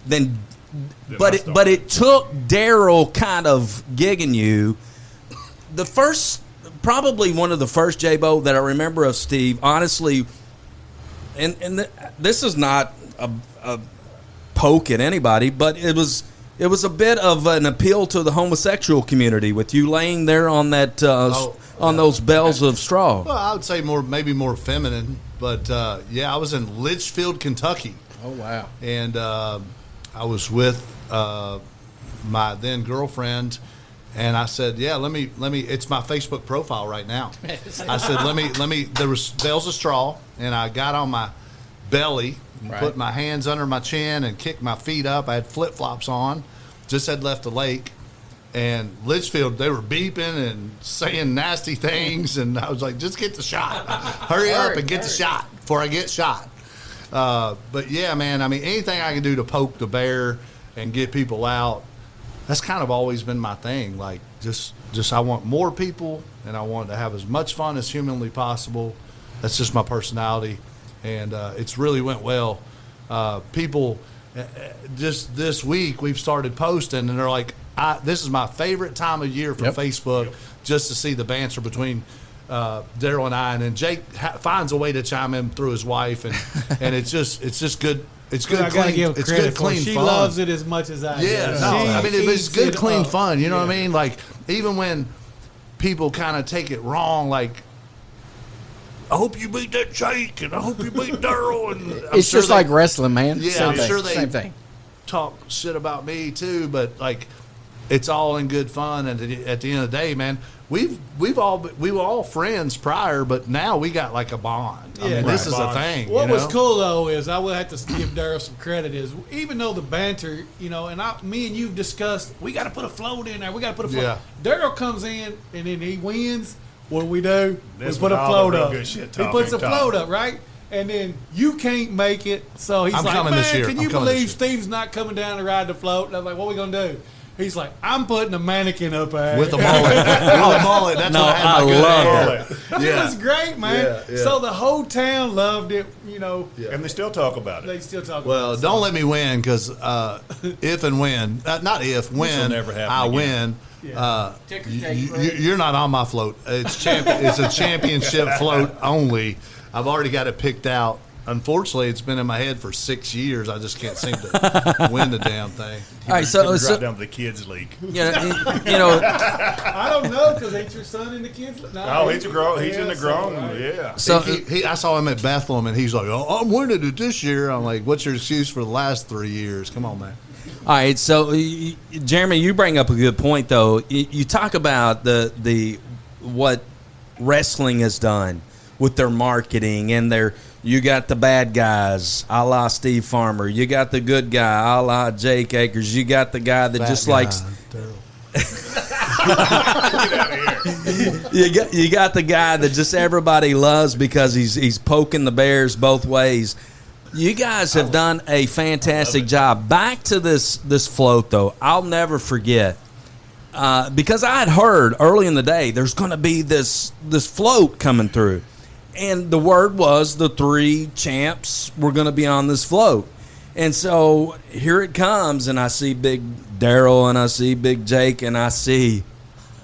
but it took Darrell kind of gigging you. Probably one of the first J-Bo that I remember of Steve, honestly, and this is not a poke at anybody, but it was a bit of an appeal to the homosexual community with you laying there on that those bales of straw. Well, I would say maybe more feminine, but I was in Litchfield, Kentucky. Oh, wow. And I was with my then girlfriend, and I said, let me. It's my Facebook profile right now. I said, let me. There was bales of straw, and I got on my belly, and put my hands under my chin, and kicked my feet up. I had flip flops on, just had left the lake, And Litchfield, they were beeping and saying nasty things, and I was like, just get the shot. Hurry up and get the shot before I get shot. But, yeah, man, I mean, anything I can do to poke the bear and get people out, that's kind of always been my thing. Like, just I want more people, and I want to have as much fun as humanly possible. That's just my personality, and it's really went well. People, just this week, we've started posting, and they're like, this is my favorite time of year for Facebook, just to see the banter between Darrell and I. And then Jake finds a way to chime in through his wife, and it's just good. It's good, clean. It's good, clean she fun. loves it as much as I do. Yeah, no, I mean it's good, clean fun. You know what I mean? Like even when people kind of take it wrong, like I hope you beat that Jake, and I hope you beat Darrell. And it's just like wrestling, man. Yeah, Same I'm thing. sure they Same thing. talk shit about me too, but like it's all in good fun. And at the end of the day, man, we were all friends prior, but now we got like a bond. I mean, this is a thing. What was cool though is I will have to give Darrell some credit. Is even though the banter, and me and you've discussed, we got to put a float in there. We got to put a float. Yeah. Darrell comes in and then he wins. What do? We This put a was all float the real up. good shit He puts a float up, right? And then you can't make it, so he's I'm like, coming "Man, this year. can I'm you coming this believe year." Steve's not coming down to ride the float?" And I was like, "What are we gonna do?" He's like, "I'm putting a mannequin up there with a mullet. With a mullet. That's No, what I had my good love hair. it. It was great, man. Yeah. So the whole town loved it. And they still talk about it. They still talk. Well, about it. don't let me win because if and when, not if, when never happen I again. win, you're not on my float. It's a championship float only. I've already got it picked out. Unfortunately, it's been in my head for 6 years. I just can't seem to win the damn thing. All right, so drop down to the kids' league. I don't know because ain't your son in the kids? No, Oh, he's in the grown. Right. Yeah. So I saw him at Bethlehem, and he's like, "Oh, I'm winning it this year." I'm like, "What's your excuse for the last 3 years? Come on, man." all right, so Jeremy, you bring up a good point though. You talk about the what wrestling has done with their marketing and their. You got the bad guys, a la Steve Farmer. You got the good guy, a la Jake Akers. You got the guy that just likes. You got the guy that just everybody loves because he's poking the bears both ways. You guys have done a fantastic job. Back to this float though, I'll never forget because I had heard early in the day there's going to be this float coming through. And the word was the 3 champs were going to be on this float. And so here it comes, and I see Big Darrell, and I see Big Jake, and I see,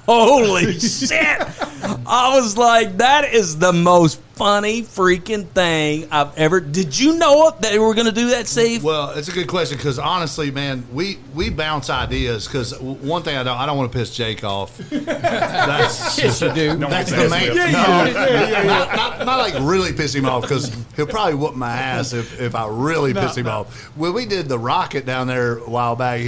holy shit! I was like, that is the most funny freaking thing I've ever. Did you know that they were going to do that, Steve? Well, it's a good question because honestly, man, we bounce ideas. Because one thing I don't want to piss Jake off. That's Yes, you do. that's the main. Not like really piss him off because he'll probably whoop my ass if I really piss him off. When we did the rocket down there a while back,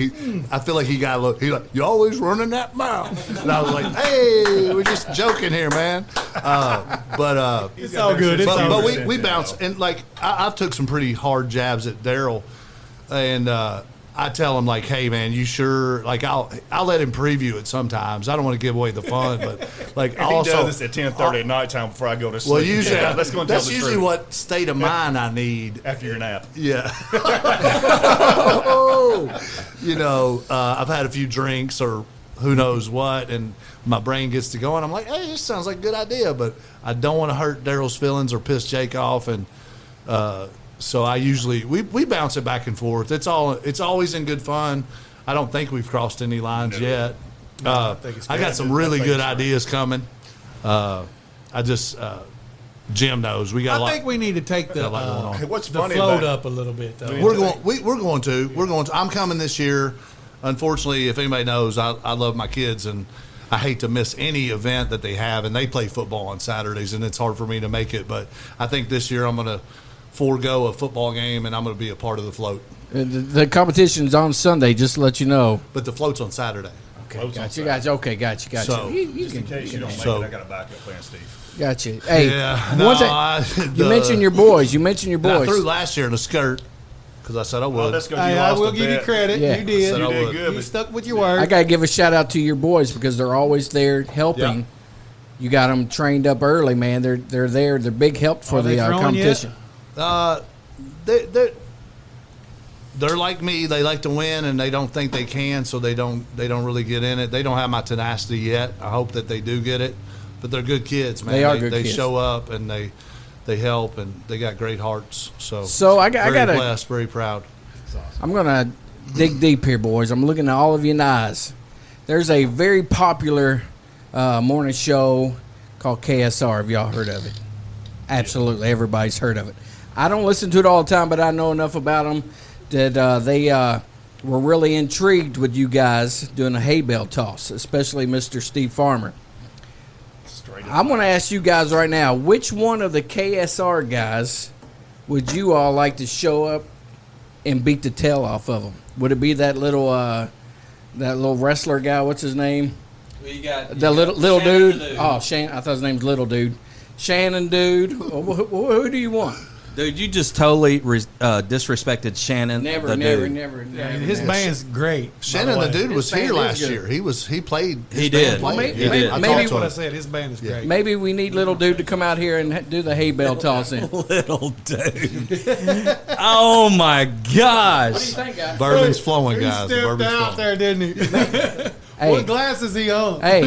I feel like he got a look. He's like, "You always running that mouth," and I was like, "Hey, we're just joking here, man." But It's all good. but we bounce and like I've took some pretty hard jabs at Darrell, and I tell him like, "Hey man, you sure?" Like I'll let him preview it sometimes. I don't want to give away the fun, but like And he does this at 10:30 at nightime before I go to sleep. Well, usually let's go and tell that's the usually truth. what state of mind I need. After your nap. Yeah. I've had a few drinks or who knows what, and my brain gets to going. I'm like, hey, this sounds like a good idea, but I don't want to hurt Darrell's feelings or piss Jake off, and so I usually we bounce it back and forth. It's always in good fun. I don't think we've crossed any lines yet. I got some really good ideas coming. Jim knows we got. I think we need to take the What's the funny float about up a little bit though. We're going to. I'm coming this year. Unfortunately, if anybody knows, I love my kids and I hate to miss any event that they have, and they play football on Saturdays, and it's hard for me to make it. But I think this year I'm going to forego a football game, and I'm going to be a part of the float. The competition's on Sunday, just to let you know. But the float's on Saturday. Okay, got you. Okay, got you. So- Just in case you don't make So- it, I got a backup plan, Steve. Got you. Hey, Yeah, one no, thing, you mentioned your boys. I threw last year in a skirt. because I said I Well, would. that's 'cause Hey, you I lost will a give you bet. credit. Yeah. You did. I said I You did would. good, You but stuck with your word. I gotta give a shout out to your boys because they're always there helping. Yeah. You got them trained up early, man. They're there. They're big help for Are they the throwing competition. They're like me. They like to win, and they don't think they can, so they don't really get in it. They don't have my tenacity yet. I hope that they do get it, but they're good kids, man. They are good They kids. show up and they help, and they got great hearts. So I very gotta. blessed, very proud. I'm gonna dig deep here, boys. I'm looking at all of you in the eyes. There's a very popular morning show called KSR. Have y'all heard of it? Absolutely, everybody's heard of it. I don't listen to it all the time, but I know enough about them that they were really intrigued with you guys doing a hay bale toss, especially Mr. Steve Farmer. Straight up. I'm going to ask you guys right now, which one of the KSR guys would you all like to show up and beat the tail off of them? Would it be that little wrestler guy? What's his name? The little dude. Oh, Shannon. I thought his name's Little Dude. Shannon, dude. Who do you want? Dude, you just totally disrespected Shannon. Never. Yeah, his band's great. Shannon, way, the dude, was his here band last is good. year. He played. His He band did. played. Maybe- Yeah. maybe- I maybe talked That's to what I him. said. His band is great. Maybe we need Little Dude to come out here and do the hay bale toss in. Little dude. Oh my gosh. think, guys? Bourbon's flowing, He guys. stepped Bourbon's out flowing. there, didn't he? Hey. What glasses he on? Hey.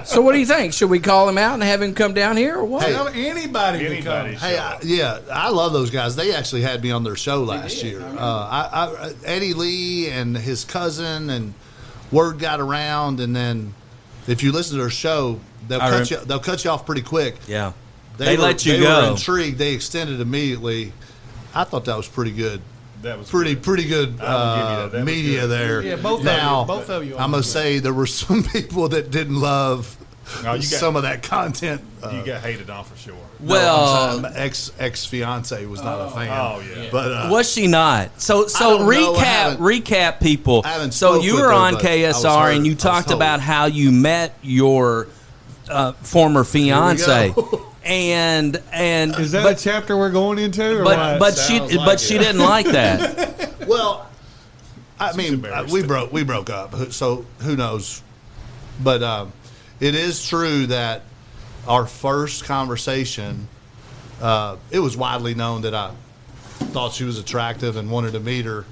So what do you think? Should we call him out and have him come down here or what? Tell anybody to come. Anybody. Hey, I love those guys. They actually had me on their show last year. Eddie Lee and his cousin, and word got around. And then, if you listen to their show, they'll cut you off pretty quick. Yeah. They let you they go. were intrigued. They extended immediately. I thought that was pretty good. That was Pretty good. good I will give you that. That was media good. there. Yeah, both of you. now, Both of you. I'm gonna say there were some people that didn't love No, you got- some of that content. You got hated on for sure. Well, my ex fiance was not a fan. Oh, yeah. But was she not? So don't know. I haven't- recap people. I haven't So spoke you with were her, on but I was KSR heard- and you I was talked told. about how you met your former fiance, go. and Is that a chapter we're going into? Or but what? she but she didn't like that. well, I mean, embarrassed. we broke up, so who knows? But it is true that our first conversation, it was widely known that I thought she was attractive and wanted to meet her,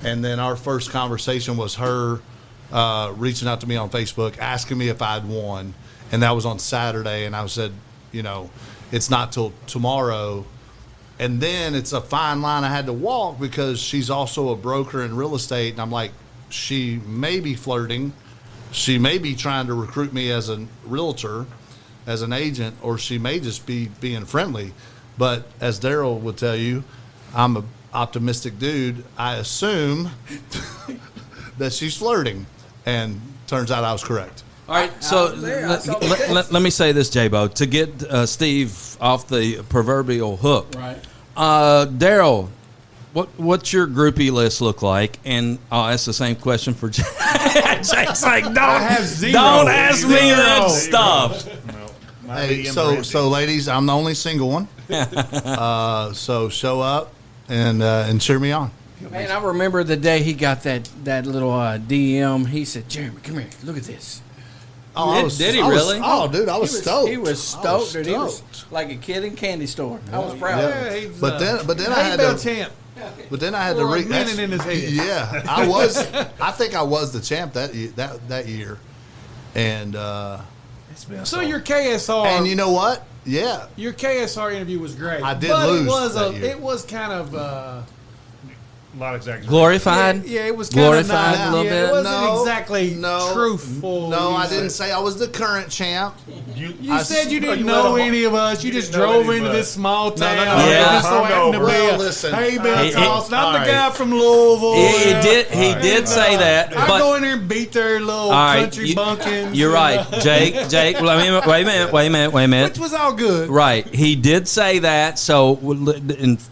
and then our first conversation was her reaching out to me on Facebook, asking me if I'd won, and that was on Saturday, and I said, it's not till tomorrow. And then it's a fine line I had to walk because she's also a broker in real estate. And I'm like, she may be flirting. She may be trying to recruit me as a realtor, as an agent, or she may just be being friendly. But as Darrell would tell you, I'm an optimistic dude. I assume that she's flirting. And turns out I was correct. All right, so there. I saw the text. let me say this, J-Bo, to get Steve off the proverbial hook. Right. Darrell, what's your groupie list look like? And I'll ask the same question for Jake. Jake's like, don't ask me that stuff. No, Hey, so ladies, I'm the only single one. So show up and cheer me on. Man, I remember the day he got that little DM. He said, "Jeremy, come here. Look at this." Oh, Did he really? Dude, I was stoked. He was stoked, dude. He was stoked. like a kid in candy store. I was proud. Yeah. he's, But then I Hay had Bale to. champ. But then I had For to a read. minute in his head. Yeah, I was. I think I was the champ that year, and So your KSR and you know what? Yeah, your KSR interview was great. I did but lose It was that year. it was kind of a lot of exaggeration. Glorified? Yeah, it was kind of Glorified not, a little yeah, bit? It wasn't No, exactly no, truthful. No, You I said- didn't say I was the current champ. You I said you didn't you know let him- any of us. You you just didn't know drove any into of this us. small town. no, no. It just so Hungover. happened to be Well, a listen. Hay Bale He- Toss. And I'm the all guy right. from Louisville. He did say that, I but go in there and beat their little all right, country bumpkins. you're right, Jake. Wait a minute. Which was all good. Right, he did say that. So,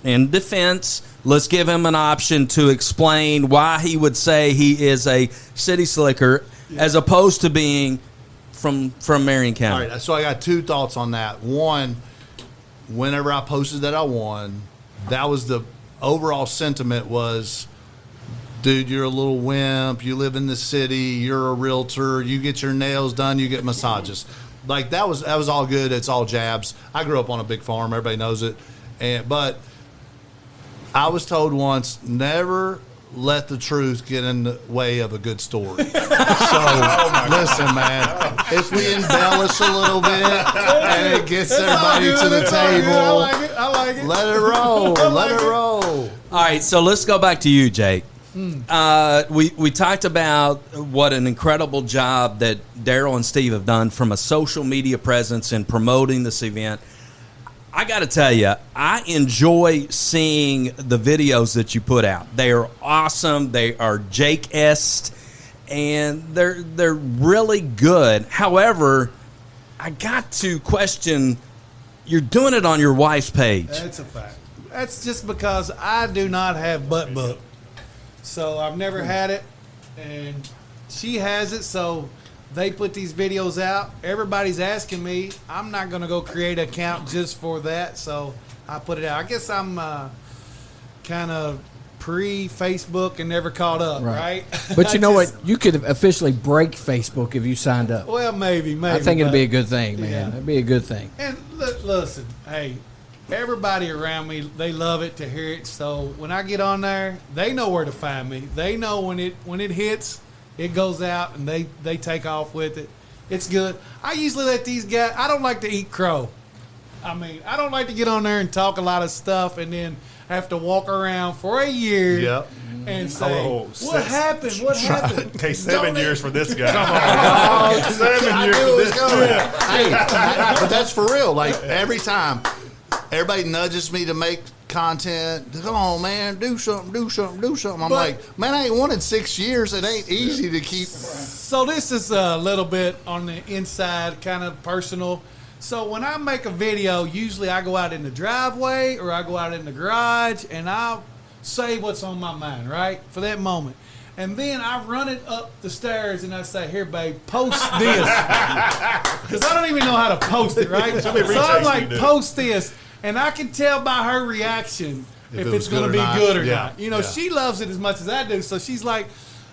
in defense, let's give him an option to explain why he would say he is a city slicker as opposed to being from Marion All County. right, so I got two thoughts on that. One, whenever I posted that I won, that was the overall sentiment was, dude, you're a little wimp. You live in the city. You're a realtor. You get your nails done. You get massages. Like that was all good. It's all jabs. I grew up on a big farm. Everybody knows it. But I was told once, never let the truth get in the way of a good story. So listen, man, if we embellish a little bit and it gets everybody to the table, I like it. let it roll. Let it roll. All right, so let's go back to you, Jake. We talked about what an incredible job that Darrell and Steve have done from a social media presence in promoting this event. I got to tell you, I enjoy seeing the videos that you put out. They are awesome. They are Jake-esque, and they're really good. However, I got to question, you're doing it on your wife's page. That's a fact. That's just because I do not have butt book. So I've never had it, and she has it, so they put these videos out. Everybody's asking me. I'm not going to go create an account just for that, so I put it out. I guess I'm kind of pre-Facebook and never caught up, right? But you know what? You could officially break Facebook if you signed up. Well, maybe. I think it'd be a good thing, man. Yeah. It'd be a good thing. And listen, hey, everybody around me, they love it to hear it. So when I get on there, they know where to find me. They know when it hits, it goes out, and they take off with it. It's good. I usually let these guys. I don't like to eat crow. I mean, I don't like to get on there and talk a lot of stuff and then have to walk around for a year. Yep. And say, what happened? What happened? Okay, 7 years for this guy. 7 years for this guy. Hey, but that's for real. Like every time, everybody nudges me to make content. Come on, man, do something. I'm like, man, I ain't wanted 6 years. It ain't easy to keep. So this is a little bit on the inside, kind of personal. So when I make a video, usually I go out in the driveway or I go out in the garage and I'll say what's on my mind, right, for that moment. And then I run it up the stairs and I say, here, babe, post this. Because I don't even know how to post it, right? So I'm like, post this. And I can tell by her reaction if it's going to be good or not. You know, she loves it as much as I do. So she's like,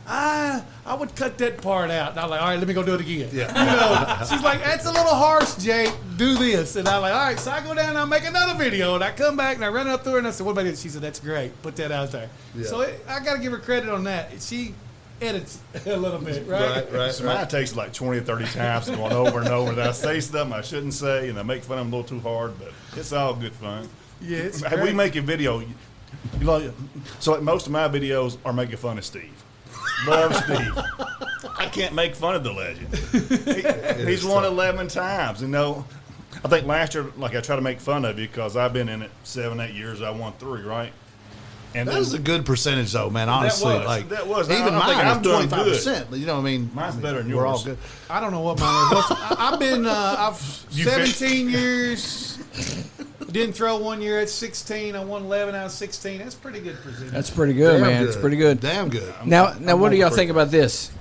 I would cut that part out. And I'm like, all right, let me go do it again. Yeah. You know, she's like, that's a little harsh, Jake. Do this. And I'm like, all right. So I go down and I make another video. And I come back and I run up to her and I said, what about it? She said, that's great. Put that out there. Yeah. So I got to give her credit on that. She edits a little bit, right? So mine takes like 20 or 30 times going over and over. And I say something I shouldn't say, and I make fun of them a little too hard, but it's all good fun. Yeah, it's great. We make a video. You know, so like most of my videos are making fun of Steve. Love Steve. I can't make fun of the legend. He's won 11 times. You know, I think last year, like I try to make fun of you because I've been in it 7-8 years. I won 3, right? And that was a good percentage, though, man. Honestly, that was. Even mine. I'm doing 25%. You know, what I mean, mine's better than yours. We're all good. I don't know what mine is. I've been 17 years. Didn't throw 1 year at 16. I won 11 out of 16. That's pretty good percentage. That's pretty good, man. It's pretty good. Damn good. Now, what do y'all think about this?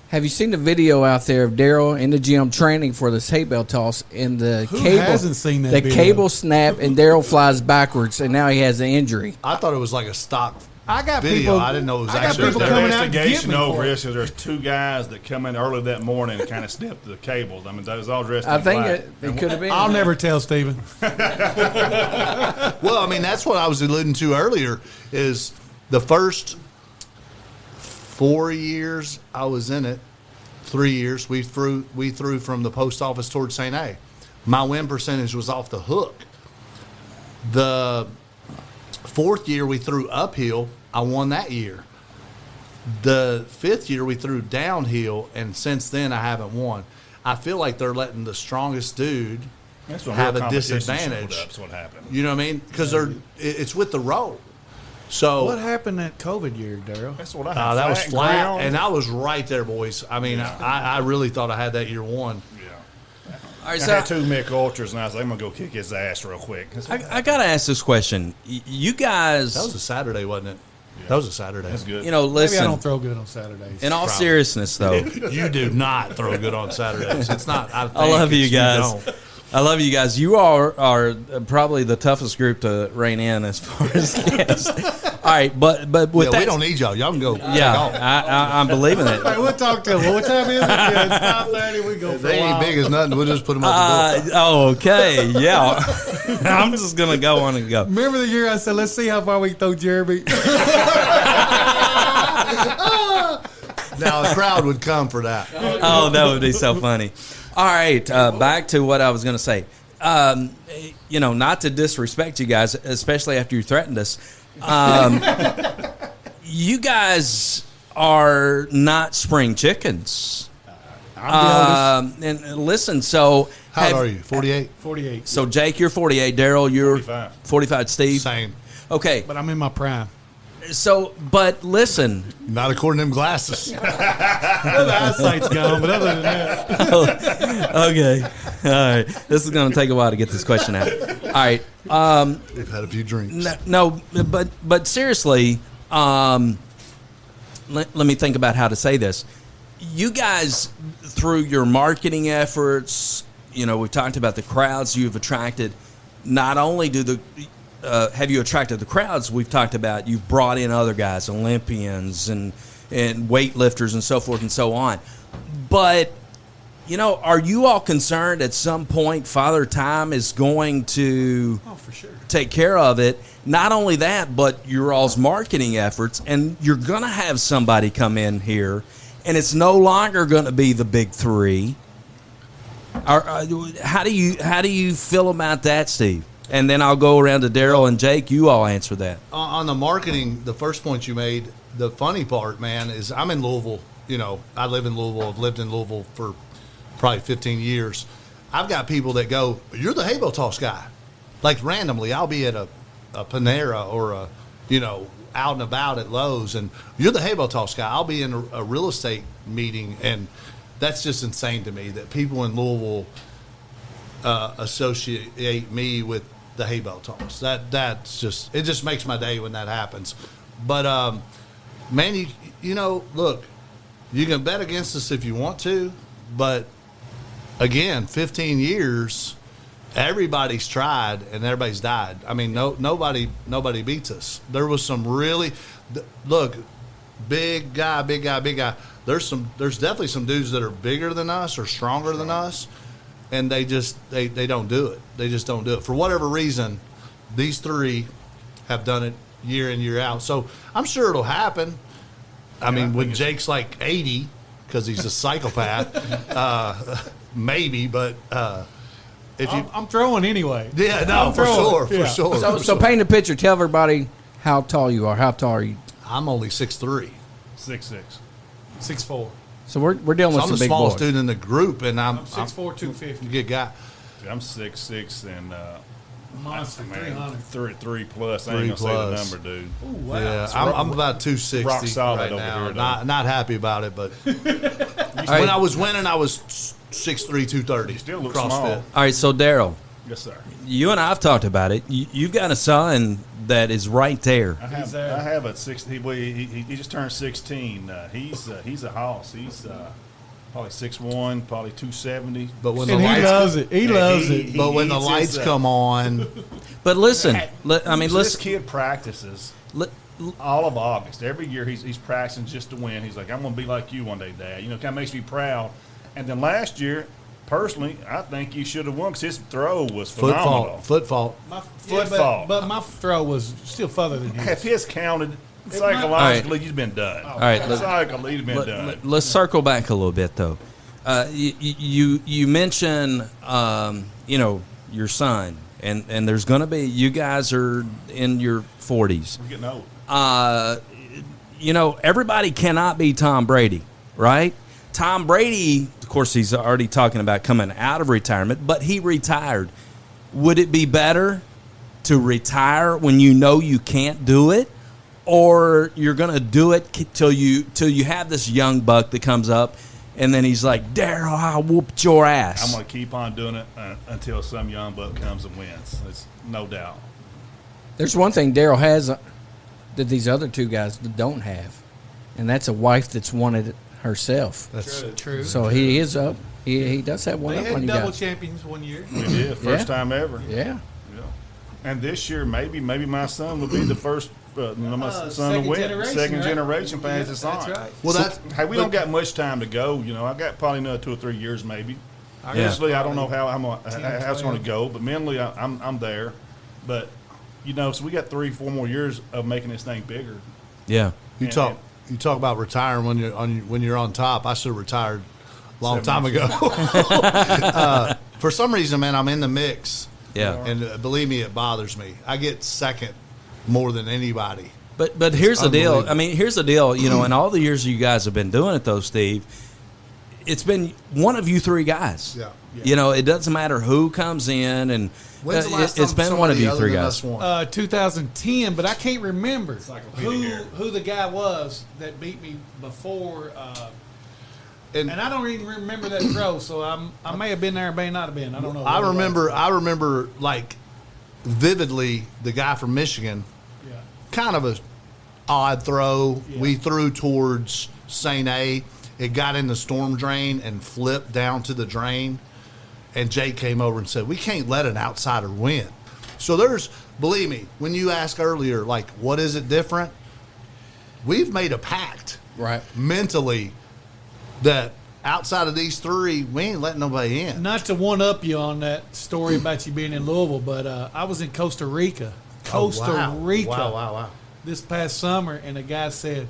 Have you seen the video out there of Darrell in the gym training for this hay bale toss? And the hasn't seen that the video? cable snap and Darrell flies backwards, and now he has an injury. I thought it was like a stock I got video. people. I didn't know it was I got actually. people There's coming an out and getting investigation me over for it. this. There's 2 guys that come in early that morning and kind of snipped the cables. I mean, that was all dressed in I think black. it could have been. I'll never tell Steven. Well, I mean, that's what I was alluding to earlier. Is the first 4 years I was in it. 3 years we threw from the post office towards St. A. My win percentage was off the hook. The 4th year we threw uphill. I won that year. The 5th year we threw downhill, and since then I haven't won. I feel like they're letting the strongest dude have a disadvantage. That's what happened. You know what I mean? Because it's with the roll. So What happened that COVID year, Darrell? That's what I had. that was flat, ground. and I was right there, boys. I mean, I really thought I had that year one. Yeah. All right, I so had 2 Mick Ultras, and I was like, I'm going to go kick his ass real quick. I got to ask this question. You guys, That was a Saturday, wasn't it? That was a Saturday. That's good. you know, Maybe listen. I don't throw good on Saturdays. In all seriousness, though, You do not throw good on Saturdays. It's not. I I love you it's guys. don't. I love you guys. You all are probably the toughest group to rein in as far as guests. All right, but with Yeah, that, we don't need y'all. Y'all can go. yeah, I'm believing it. All right, we'll talk to him. What time is it? Yeah, it's 5:30. We go for They a ain't while. big as nothing. We'll just put them up the door. Okay, yeah. I'm just gonna go on and go. Remember the year I said, let's see how far we can throw Jeremy? Now a crowd would come for that. Oh, that would be so funny. All right, back to what I was going to say. Not to disrespect you guys, especially after you threatened us. You guys are not spring chickens. And listen, so How old are you? 48? 48. So Jake, you're 48. Daryl, you're 45. 45. Steve, Same. okay. But I'm in my prime. So, but listen. Not according to them glasses. The eyesight's gone, but other than that. Okay. All right. This is going to take a while to get this question out. All right. They've had a few drinks. No, but seriously, let me think about how to say this. You guys, through your marketing efforts, we've talked about the crowds you've attracted. Not only have you attracted the crowds, we've talked about you've brought in other guys, Olympians and weightlifters and so forth and so on. But, are you all concerned at some point Father Time is going to For sure. take care of it? Not only that, but your all's marketing efforts, and you're going to have somebody come in here, and it's no longer going to be the big three. How do you feel about that, Steve? And then I'll go around to Daryl and Jake. You all answer that. On the marketing, the first point you made, the funny part, man, is I'm in Louisville. I live in Louisville. I've lived in Louisville for probably 15 years. I've got people that go, "You're the Hay Bale Toss guy." Like randomly, I'll be at a Panera or out and about at Lowe's, and "You're the Hay Bale Toss guy." I'll be in a real estate meeting, and that's just insane to me that people in Louisville associate me with the Hay Bale Toss. That's just, it just makes my day when that happens. But man, look, you can bet against us if you want to, but again, 15 years, everybody's tried and everybody's died. I mean, nobody beats us. There was some really look, big guy. There's definitely some dudes that are bigger than us or stronger than us. And they don't do it. They just don't do it. For whatever reason, these three have done it year in, year out. So I'm sure it'll happen. I mean, when Jake's like 80, because he's a psychopath, maybe. But if you, I'm throwing anyway. yeah, no, I'm for throwing. sure, Yeah. for sure. So, for so sure. paint a picture. Tell everybody how tall you are. How tall are you? I'm only 6'3". 6'6". 6'4". So we're dealing So with I'm some the big smallest boys. dude in the group, and I'm 6'4", 250. a good guy. Dude, I'm 6'6" and Monster, 300. three plus. I 3 ain't gonna say plus. the number, dude. Ooh, wow. Yeah, So I'm about 260 rock solid right over now. here, though. Not happy about it, but All when right. I was winning, I was 6'3", 230. You still look CrossFit. small. All right, so Daryl, Yes, sir. you and I have talked about it. You've got a son that is right there. I He's there. have a 16. He just turned 16. He's a house. He's probably 6'1", probably 270. But when the And he lights, loves it. He loves it. but when the eats lights his, come on, But listen, this listen. kid practices all of August. Every year he's practicing just to win. He's like, I'm going to be like you one day, Dad. Kind of makes me proud. And then last year, personally, I think he should have won because his throw was phenomenal. foot fault. Foot fault. But my throw was still further than his. If his counted, psychologically, All right. he's been done. All right, Psychologically, he's been done. Let's circle back a little bit, though. You mentioned, your son, and there's going to be, you guys are in your 40s. We're getting old. Everybody cannot be Tom Brady, right? Tom Brady, of course, he's already talking about coming out of retirement, but he retired. Would it be better to retire when you know you can't do it, or you're going to do it till you have this young buck that comes up, and then he's like, Daryl, I whooped your ass. I'm going to keep on doing it until some young buck comes and wins. It's no doubt. There's one thing Daryl has that these other two guys don't have, and that's a wife that's wanted it herself. That's True. So he is up. He does have one They up had on you double guys. champions one year. We did, first time ever. Yeah. Yeah. And this year, maybe my son would be the first my son to second win. generation, Second right? generation pass this That's on. right. Well, that's Hey, we don't got much time to go. You know, I got probably another 2 or 3 years, maybe. Obviously, I don't know how it's going to go, but mentally, I'm there. But you know, so we got 3-4 more years of making this thing bigger. Yeah. you talk about retiring when you're on top. I should have retired a long time ago. For some reason, man, I'm in the mix. Yeah. And believe me, it bothers me. I get second more than anybody. But here's the deal. unbelievable. I mean, here's the deal. You know, in all the years you guys have been doing it, though, Steve, it's been one of you three guys. Yeah. You know, it doesn't matter who comes in, and When's the last it's time been one of somebody you other three than guys. us won? 2010, but I can't remember here. who the guy was that beat me before. And And I don't even remember that throw, so I may have been there, may not have been. I don't know. I remember like vividly the guy from Michigan, Yeah. kind of a odd throw. Yeah. We threw towards St. A. It got in the storm drain and flipped down to the drain. And Jake came over and said, "We can't let an outsider win." So believe me, when you asked earlier, like, what is it different? We've made a pact Right. mentally that outside of these three, we ain't letting nobody in. Not to one up you on that story about you being in Louisville, but I was in Costa Rica. Wow. This past summer, and the guy said,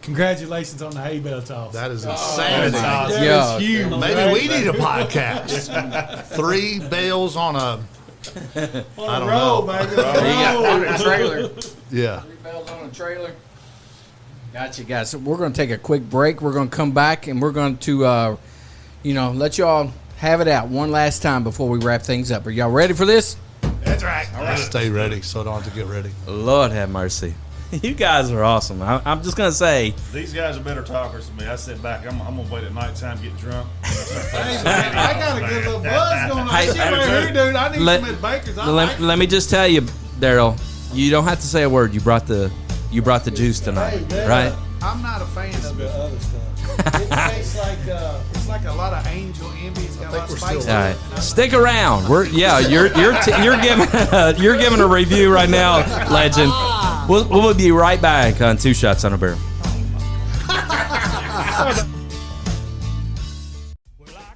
"Congratulations on the Hay Bale Toss." That is insanity. That Yeah. is huge. Maybe we need a podcast. 3 bales on a, I don't know. baby. You got a trailer. Yeah. 3 bells on a trailer. Gotcha, guys. So we're going to take a quick break. We're going to come back, and we're going to, let y'all have it out one last time before we wrap things up. Are y'all ready for this? That's right. Stay ready so I don't have to get ready. Lord have mercy. You guys are awesome. I'm just going to say, These guys are better talkers than me. I sit back. I'm gonna wait at nighttime, get drunk. Hey, man, I got a good little buzz going on. Hey, Shit right here, dude. I need let- some at Baker's. I like let me just tell you, Darrell, you don't have to say a word. You brought the juice tonight, Hey, man, right? I'm not a fan of the other stuff. It tastes like it's like a lot of Angel Envy. It's got a lot of we're spice. still- All right, stick around. You're giving a review right now, legend. We'll be right back on Two Shots on a Barrel.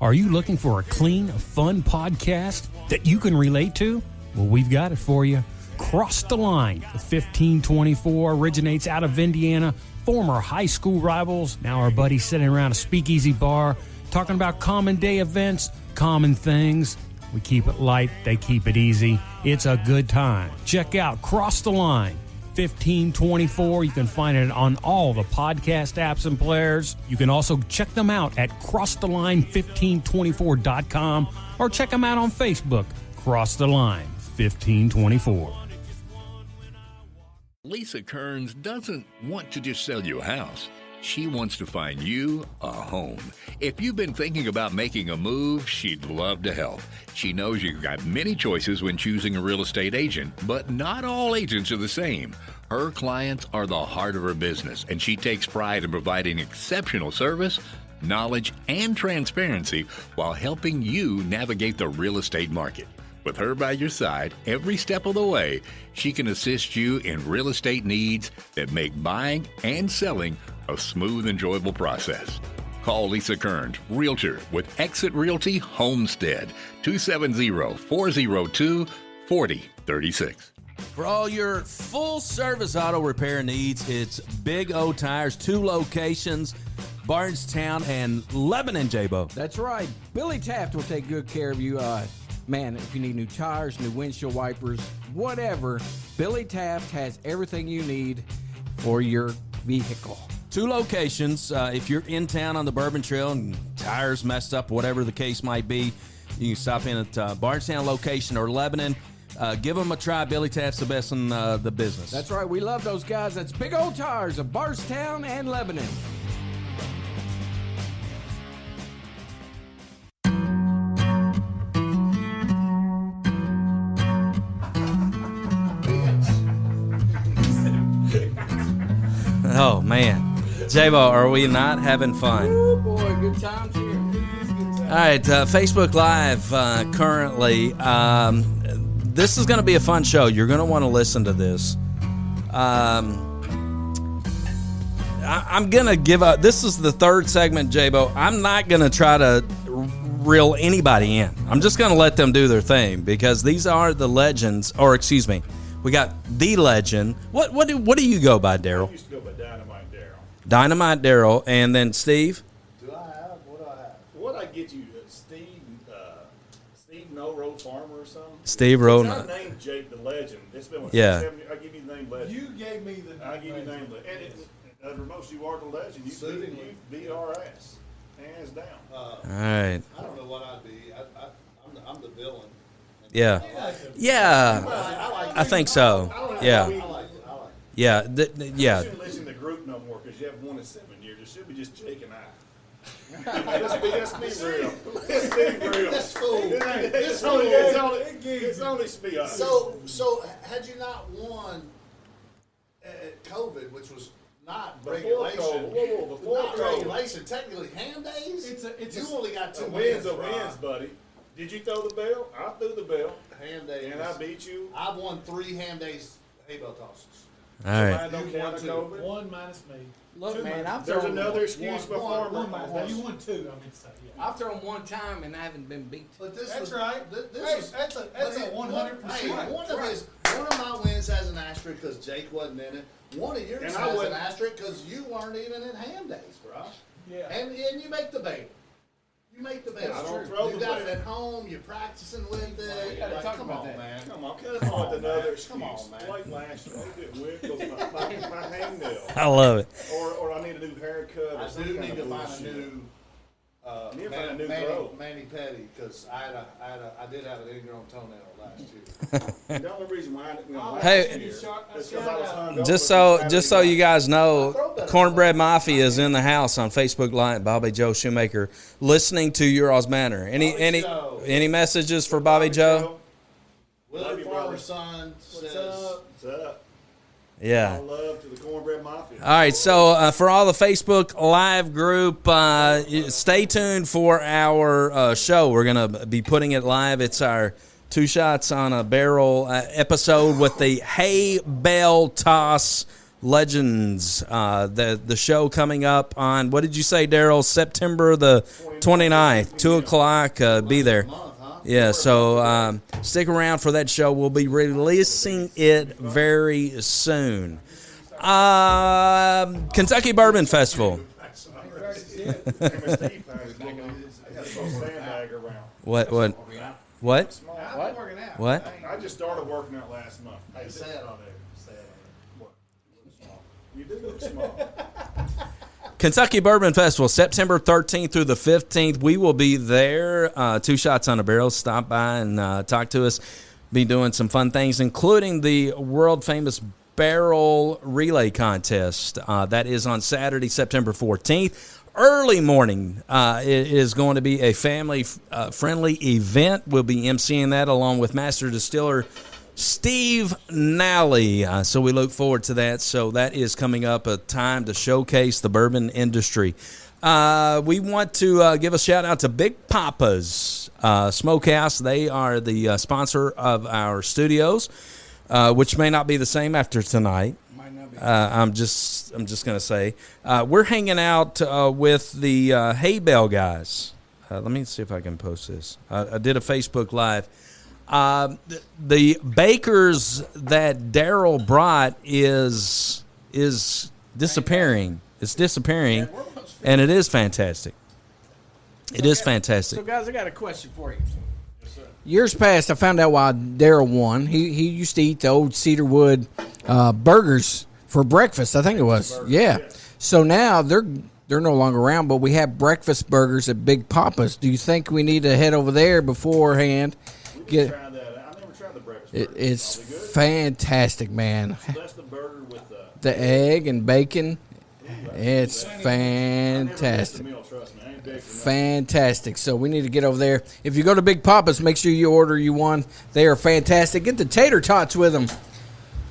Are you looking for a clean, fun podcast that you can relate to? Well, we've got it for you. Cross the Line. The 1524 originates out of Indiana. Former high school rivals, now our buddies sitting around a speakeasy bar, talking about common day events, common things. We keep it light, they keep it easy. It's a good time. Check out Cross the Line. 1524. You can find it on all the podcast apps and players. You can also check them out at crosstheline1524.com or check them out on Facebook, Cross the Line 1524. Lisa Kearns doesn't want to just sell you a house. She wants to find you a home. If you've been thinking about making a move, she'd love to help. She knows you've got many choices when choosing a real estate agent, but not all agents are the same. Her clients are the heart of her business, and she takes pride in providing exceptional service, knowledge, and transparency while helping you navigate the real estate market. With her by your side every step of the way, she can assist you in real estate needs that make buying and selling a smooth, enjoyable process. Call Lisa Kearns, Realtor with Exit Realty Homestead, 270-402-4036. For all your full-service auto repair needs, it's Big O Tires, 2 locations, Bardstown and Lebanon, J-Bo. That's right. Billy Taft will take good care of you. Man, if you need new tires, new windshield wipers, whatever, Billy Taft has everything you need for your vehicle. 2 locations. If you're in town on the Bourbon Trail and tires messed up, whatever the case might be, you can stop in at Bardstown location or Lebanon. Give them a try. Billy Taft's the best in the business. That's right. We love those guys. That's Big Old Tires of Bardstown and Lebanon. Oh, man. J-Bo, are we not having fun? Oh, boy. Good times here. All right, Facebook Live currently. This is going to be a fun show. You're going to want to listen to this. I'm going to give up. This is the third segment, J-Bo. I'm not going to try to reel anybody in. I'm just going to let them do their thing because these are the legends, or excuse me, we got the legend. What do you go by, Darrell? I used to go by Dynamite Darrell. Dynamite Darrell, and then Steve. What do I have? What I get you, Steve No Road Farmer or something? Steve Road. I named Jake the Legend. It's been Yeah. 7 years. I give you the name Legend. You gave me the. I give you the name Legend. And under most, you are the legend. You beat our ass, hands down. All right. I don't know what I'd be. I'm the villain. Yeah. Yeah. I think so. Yeah. Yeah. Yeah. You shouldn't listen to the group no more because you haven't won in 7 years. It should be just Jake and I. Let's be real. Let's be real. That's cool. It's only should be us. So had you not won at COVID, which was not Before regulation, COVID. Before not COVID. regulation, technically hand days. You only got 2 wins wins, are wins, buddy. Did you throw the bell? I threw the bell, Hand days. and I beat you. I've won 3 hand days Hay Bale tosses. All right. I don't count the COVID. 1 minus me. Look, man, I've There's thrown another excuse for One Farmer. minus. Now you won 2. I mean to say. Yeah. I've thrown one time and I haven't been beat. But this That's was, right. This That's a 100%. Hey, one of my wins has an asterisk because Jake wasn't in it. One of yours And I has an wasn't. asterisk because you weren't even in hand days, bro. Yeah. And you make the bail. You make the bail. I don't throw You the got bail. it at home. You're practicing with it. we gotta talk Come about on, that. man. Come on, come on with another excuse. Come on, man. Like last year, I didn't win because my hangnail. I love it. Or I need a new haircut. Or I some do kind need of to find a bullshit. new. You need to find a new throw. Manny Petty, because I did have an ingrown toenail last year. The only reason why I didn't Hey. last year is because I was hung up Just with so you guys know, throw that Cornbread Mafia is in the house on Facebook Live. Bobby Joe Shoemaker listening to your all's manner. Joe. Any messages for Bobby Joe? Willie Love you, Farmer's son What's says, up? What's up? Yeah. All love to the Cornbread Mafia. All right, so for all the Facebook Live group, stay tuned for our show. We're going to be putting it live. It's our 2 shots on a barrel episode with the Hay Bale Toss Legends. The show coming up on, what did you say, Darrell? September the 29th, 2 o'clock. Be there. Yeah, so stick around for that show. We'll be releasing it very soon. Kentucky Bourbon Festival. What? I'm working out. What? I just started working out last month. hey, say it on there. Say it on You do look small. Kentucky Bourbon Festival, September 13th through the 15th. We will be there. 2 shots on a barrel. Stop by and talk to us. Be doing some fun things, including the world-famous barrel relay contest. That is on Saturday, September 14th. Early morning. It is going to be a family-friendly event. We'll be emceeing that along with Master Distiller Steve Nally. So we look forward to that. So that is coming up, a time to showcase the bourbon industry. We want to give a shout out to Big Papa's Smokehouse. They are the sponsor of our studios, which may not be the same after tonight. I'm just going to say we're hanging out with the Hay Bale guys. Let me see if I can post this. I did a Facebook Live. The bakers that Darrell brought is disappearing. It's disappearing, and it is fantastic. It is fantastic. So, guys, I got a question for you. Years past, I found out why Darrell won. He used to eat the old cedarwood burgers for breakfast. I think it was. Yeah. So now they're no longer around, but we have breakfast burgers at Big Papa's. Do you think we need to head over there beforehand? Try that. I never tried the breakfast burger. It's fantastic, man. That's the burger with The egg and bacon. It's I never missed a fantastic. meal, trust me. I ain't big for nothing. Fantastic. So we need to get over there. If you go to Big Papa's, make sure you order you one. They are fantastic. Get the tater tots with them.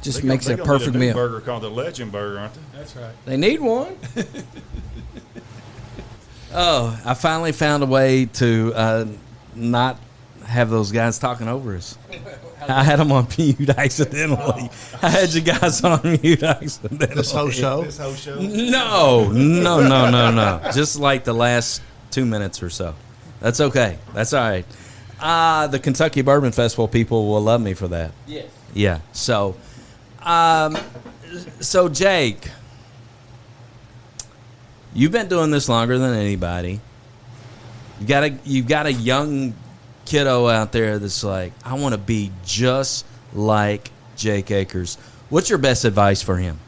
Just makes it a perfect meal. Burger called the Legend Burger, aren't they? That's right. They need one. Oh, I finally found a way to not have those guys talking over us. I had them on mute accidentally. I had you guys on mute accidentally. This whole show? This whole show? No. Just like the last 2 minutes or so. That's okay. That's all right. The Kentucky Bourbon Festival people will love me for that. Yes. Yeah. So, Jake, you've been doing this longer than anybody. You've got a young kiddo out there that's like, I want to be just like Jake Akers. What's your best advice for him,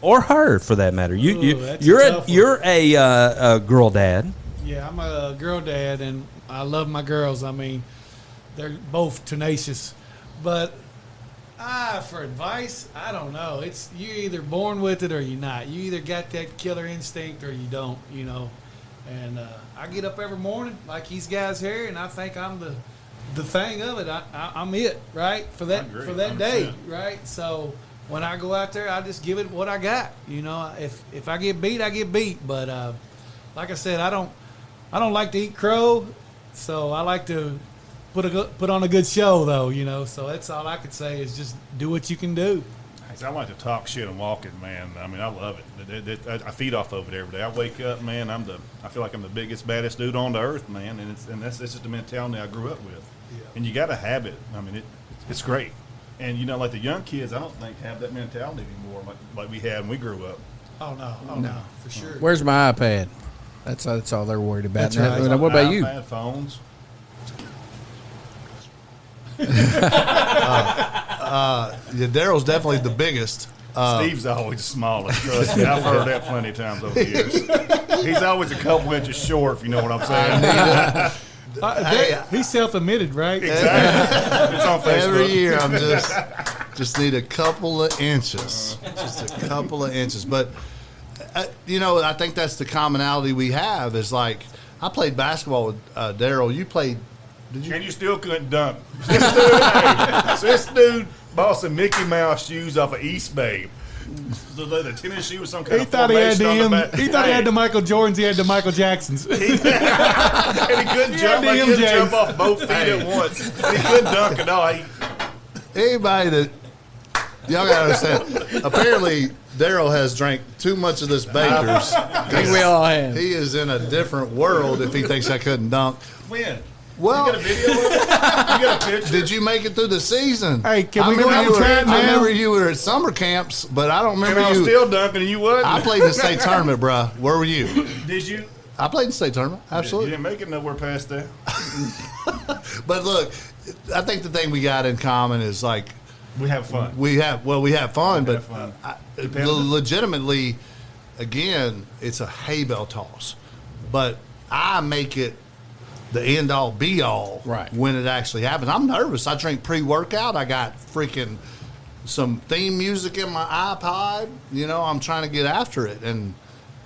or her, for that matter? You're a girl dad. Yeah, I'm a girl dad, and I love my girls. I mean, they're both tenacious. But for advice, I don't know. It's you're either born with it or you're not. You either got that killer instinct or you don't, you know. And I get up every morning like these guys here, and I think I'm the thing of it. I'm it, right, for that day, right? So when I go out there, I just give it what I got. You know, if I get beat, I get beat. But like I said, I don't like to eat crow, so I like to put on a good show, though. You know, so that's all I could say is just do what you can do. I like to talk shit and walk it, man. I mean, I love it. I feed off of it every day. I wake up, man. I feel like I'm the biggest, baddest dude on the earth, man. And that's just the mentality I grew up with. Yeah. And you got to have it. I mean, it's great. And you know, like the young kids, I don't think have that mentality anymore, like we had when we grew up. Oh no, for sure. Where's my iPad? That's all they're worried about. That's right. What about you? iPad, phones. Darrell's definitely the biggest. Steve's always the smallest. Trust me, I've heard that plenty of times over the years. He's always a couple inches short, if you know what I'm saying. He's self-admitted, right? Exactly. It's on Facebook. Every year I'm just need a couple of inches. Just a couple of inches. But, you know, I think that's the commonality we have is like, I played basketball with Darrell. You played. Did you? And you still couldn't dunk. This dude bought some Mickey Mouse shoes off of East Bay. The tennis shoe was some kind He of thought he had formation on the back. he thought he had the Michael Jordans. He had the Michael Jacksons. And he couldn't jump. Like, he couldn't jump off both feet at once. And he couldn't dunk at all. Anybody that y'all gotta understand. Apparently, Darrell has drank too much of this Baker's. I think we all have. He is in a different world if he thinks I couldn't dunk. When? Well, you got a video of it? You got a picture? Did you make it through the season? Hey, can we go out and try it now? I remember you were at summer camps, but I don't remember and I was you. still dunking and you wasn't? I played in the state tournament, bro. Where were you? Did you? I played in the state tournament. Absolutely. You didn't make it nowhere past that. But look, I think the thing we got in common is like we have fun. We have fun, but fun. Legitimately, again, it's a hay bale toss. But I make it the end all be all right when it actually happens. I'm nervous. I drink pre-workout. I got freaking some theme music in my iPod. You know, I'm trying to get after it, and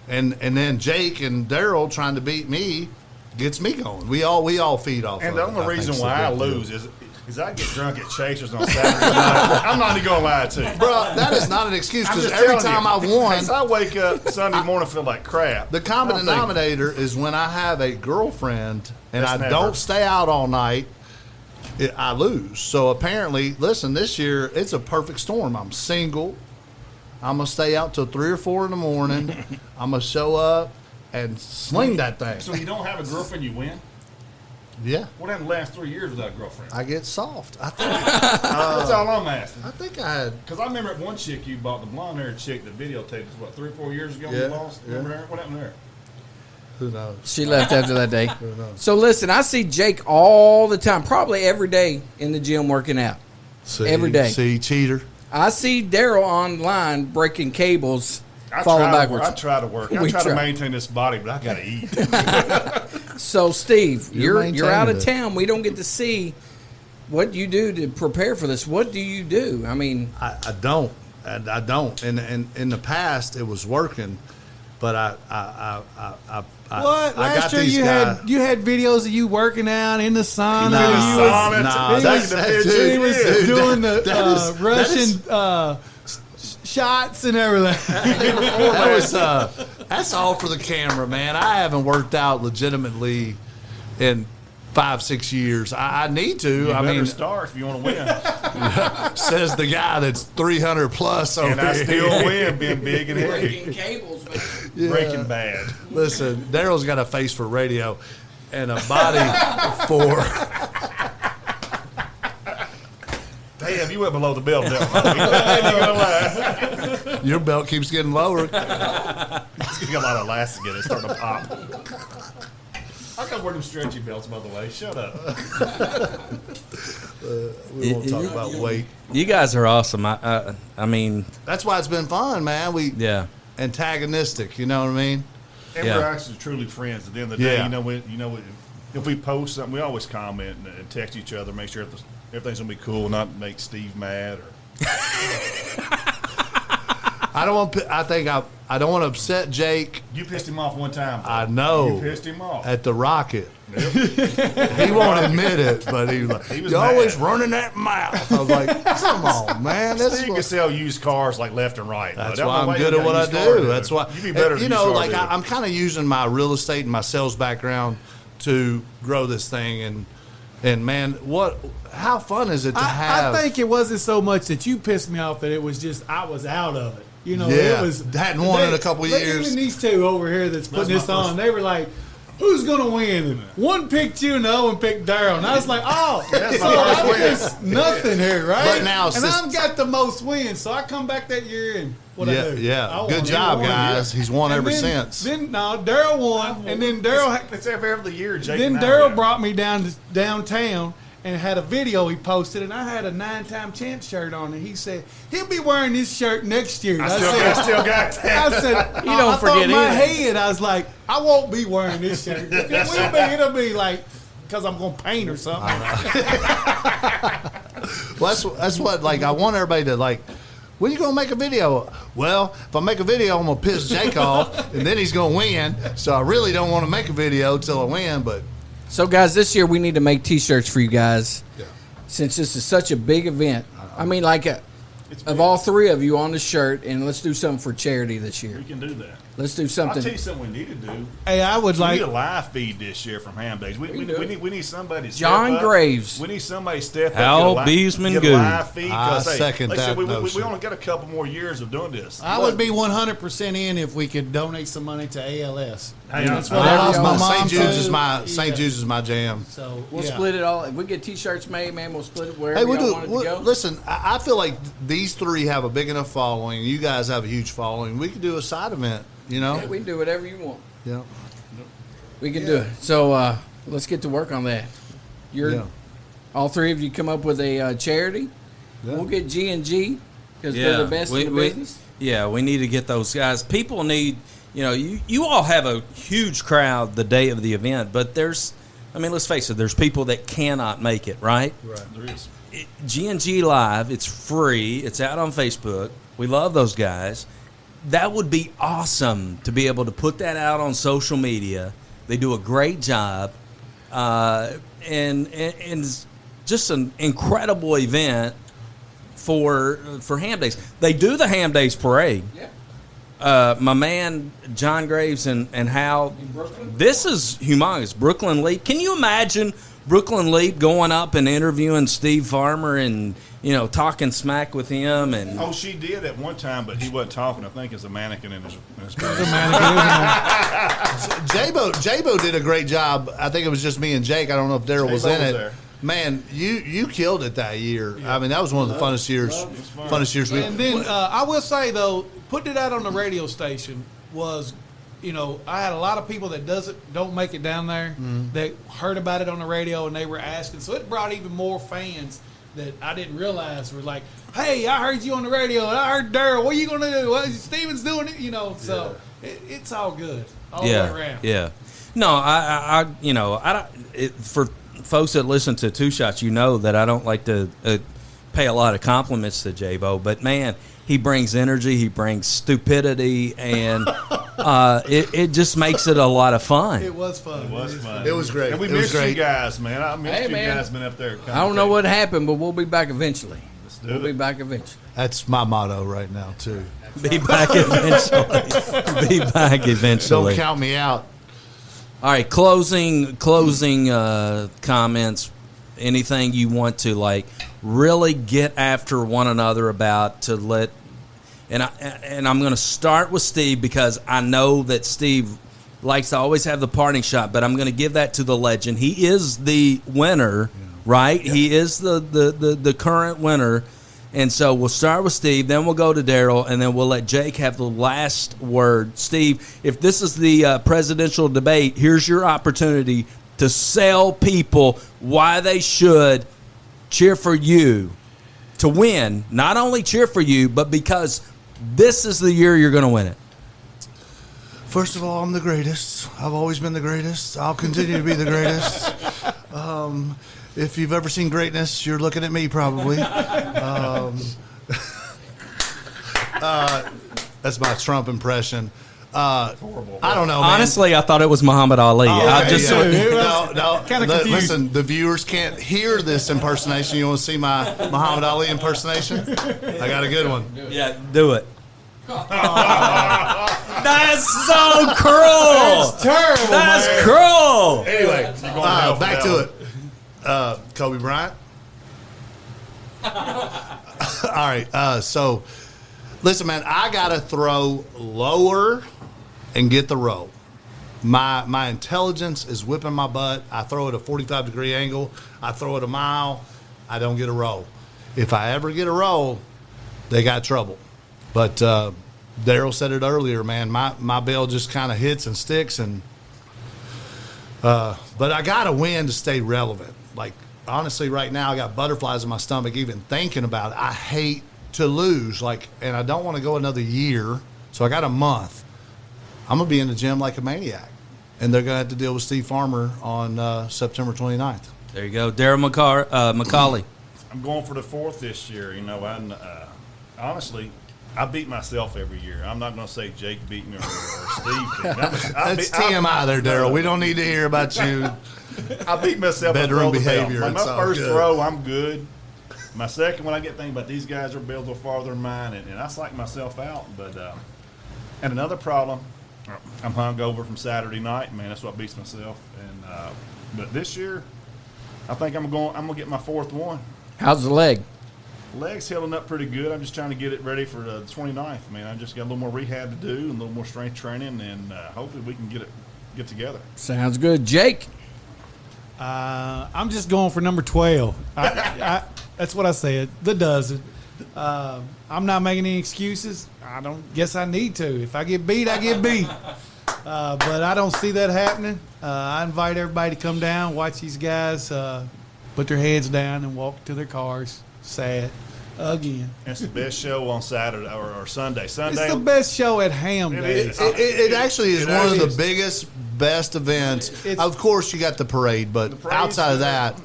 then Jake and Darrell trying to beat me gets me going. We all feed off. And of the only reason why I lose is I get drunk at Chasers on Saturday night. I'm not even gonna lie to you, bro. That is not an excuse because every time I've won, I wake up Sunday morning feel like crap. The common denominator is when I have a girlfriend and I don't stay out all night, I lose. So apparently, listen, this year it's a perfect storm. I'm single. I'm gonna stay out till 3 or 4 in the morning. I'm gonna show up and sling that thing. So you don't have a girlfriend, you win? Yeah. What happened the last 3 years without a girlfriend? I get soft. I think. That's all I'm asking. I think I had. Because I remember one chick you bought, the blonde-haired chick that videotaped us, 3 or 4 years ago when you lost? Remember her? What happened there? Who knows? She left after that day. So listen, I see Jake all the time, probably every day in the gym working out. Every day. See, cheater. I see Darrell online breaking cables, falling backwards. I try to work. I try to maintain this body, but I got to eat. So, Steve, you're out of it. town. We don't get to see what you do to prepare for this. What do you do? I mean, I don't. I don't. And in the past, it was working, but What? Last year you had videos of you working out in the sauna. He was doing the Russian shots and everything. That was That's all for the camera, man. I haven't worked out legitimately in 5-6 years. I need to. You I better mean, start if you want to win. says the guy that's 300 plus over And I here. still win, being big and heavy. Breaking cables, man. Breaking Bad. Listen, Darrell's got a face for radio and a body for. Damn, you went below the belt, Del. I ain't gonna lie. Your belt keeps getting lower. It's getting a lot of elastic in it. It's starting to pop. I gotta wear them stretchy belts, by the way. Shut up. We won't talk about weight. You guys are awesome. I mean, That's why it's been fun, man. We yeah. antagonistic. You know what I mean? And Yeah. we're actually truly friends. At the end of the day, Yeah. if we post something, we always comment and text each other, make sure everything's gonna be cool, not make Steve mad or. I don't want. I don't want to upset Jake. You pissed him off one time. I know. You pissed him off. At the Rocket. He won't admit it, but he was like, He was "You're always mad. running that mouth." I was like, "Come on, man. That's Steve can what, sell used cars like left and right. that's I don't why know I'm you good at got what I used car do. dealer. That's why You be better. you know, like I'm kind of using my real estate and my sales background to grow this thing. And man, how fun is it to have? I think it wasn't so much that you pissed me off that it was just I was out of it. You know, Yeah, it was hadn't won in a couple years. Even these two over here that's putting That's this my on, first- they were like, "Who's gonna win?" And one picked you, and the other one picked Darrell. And I was like, "Oh, That's so my first I'm win. just nothing here, right?" But now and since- I've got the most wins, so I come back that year and what I do? Yeah. I Good won. job, He won. guys. He's won And ever then- since. Then Darrell won, and then Darrell. It's every year, Jake. Then and I Darrell do. brought me downtown and had a video he posted, and I had a 9-time chance shirt on, and he said he'll be wearing this shirt next year. I still got that. I said, You don't I forget thought in my either. head, I was like, I won't be wearing this shirt. It'll be like because I'm gonna paint or something. Well, that's what I want everybody to like. When you gonna make a video? Well, if I make a video, I'm gonna piss Jake off, and then he's gonna win. So I really don't want to make a video till I win. But So, guys, this year we need to make T-shirts for you guys. Yeah. Since this is such a big event. I mean, like, of all three of you on the shirt, and let's do something for charity this year. We can do that. Let's do I'll tell something. you something we need to do. Hey, I would We like. need a live feed this year from Ham Days. We need somebody to John step up. Graves. We need somebody to step Al up. Beesman get a Good. live feed. 'Cause, I second like I said, that we notion. only got a couple more years of doing this. I would be 100% in if we could donate some money to ALS. Hey, That's I- what I lost my mom St. Jude's to. is my Yeah. St. Jude's is my jam. So We'll yeah. split it all. If we get T-shirts made, man, we'll split it wherever Hey, we y'all do. want it to go. Listen, I feel like these three have a big enough following. You guys have a huge following. We could do a side event. You know. Yeah, we can do whatever you want. Yeah. We can do it. So let's get to work on that. Yeah. All three of you come up with a charity. Yeah. We'll get G&G because they're the best in the business. Yeah, we need to get those guys. People need, you all have a huge crowd the day of the event, but let's face it, there's people that cannot make it, right? There is. G&G Live, it's free. It's out on Facebook. We love those guys. That would be awesome to be able to put that out on social media. They do a great job, and it's just an incredible event for Ham Days. They do the Ham Days parade. Yeah. My man John Graves and Hal. This is humongous. Brooklyn Leap. Can you imagine Brooklyn Leap going up and interviewing Steve Farmer and talking smack with him? And Oh, she did at one time, but he wasn't talking. I think as a mannequin in his J-Bo did a great job. I think it was just me and Jake. I don't know if Darrell was J-Bo in was it. there. Man, you killed it that year. I mean, that was one of the funnest years. And then I will say though, putting it out on the radio station was, I had a lot of people that don't make it down there that heard about it on the radio and they were asking. So it brought even more fans that I didn't realize were like, "Hey, I heard you on the radio, and I heard Darrell. What are you gonna do? What Steven's doing it?" So it's all good all the way around. Yeah. No, I don't. For folks that listen to Two Shots, that I don't like to pay a lot of compliments to J-Bo, but man, he brings energy, he brings stupidity, and it just makes it a lot of fun. It was fun. It was fun. It was great. And we It was missed you great. guys, man. I missed Hey, you man. guys been up there. I don't know what happened, but we'll be back eventually. We'll be back eventually. That's my motto right now too. Be back eventually. Be back eventually. Don't count me out. All right, closing comments. Anything you want to like really get after one another about to let, and I'm going to start with Steve because I know that Steve likes to always have the parting shot, but I'm going to give that to the legend. He is the winner, right? Yeah. He is the current winner. And so we'll start with Steve, then we'll go to Darrell, and then we'll let Jake have the last word. Steve, if this is the presidential debate, here's your opportunity to sell people why they should cheer for you to win. Not only cheer for you, but because this is the year you're going to win it. First of all, I'm the greatest. I've always been the greatest. I'll continue to be the greatest. If you've ever seen greatness, you're looking at me probably. That's my Trump impression. Horrible. I don't know, man. Honestly, I thought it was Muhammad Ali. No. Listen, the viewers can't hear this impersonation. You want to see my Muhammad Ali impersonation? I got a good one. Yeah, do it. That's so cruel. That's terrible. That's cruel. Anyway, back to it. Kobe Bryant. All right. So, listen, man, I gotta throw lower and get the roll. My intelligence is whipping my butt. I throw at a 45-degree angle. I throw it a mile. I don't get a roll. If I ever get a roll, they got trouble. But Darrell said it earlier, man. My bell just kind of hits and sticks, and but I got to win to stay relevant. Like, honestly, right now I got butterflies in my stomach even thinking about it. I hate to lose, and I don't want to go another year, so I got a month. I'm going to be in the gym like a maniac, and they're going to have to deal with Steve Farmer on September 29th. There you go. Darrell McCauley. I'm going for the fourth this year. Honestly, I beat myself every year. I'm not going to say Jake beat me or Steve beat me. That's TMI there, Darrell. We don't need to hear about you. I beat myself. Bedroom behavior. My first throw, I'm good. My second one, I get thinking about these guys are built a little farther than mine, and I psych myself out. But and another problem, I'm hungover from Saturday night. Man, that's what beats myself. And but this year, I think I'm gonna get my fourth one. How's the leg? Leg's healing up pretty good. I'm just trying to get it ready for the 29th. Man, I just got a little more rehab to do and a little more strength training, and hopefully we can get together. Sounds good, Jake. I'm just going for number 12. That's what I said. The dozen. I'm not making any excuses. I don't guess I need to. If I get beat, I get beat. But I don't see that happening. I invite everybody to come down, watch these guys put their heads down and walk to their cars. Sad. Again. It's the best show on Saturday or Sunday. It's the best show at Ham Day. It actually is one of the biggest, best events. Of course, you got the parade, but outside of that,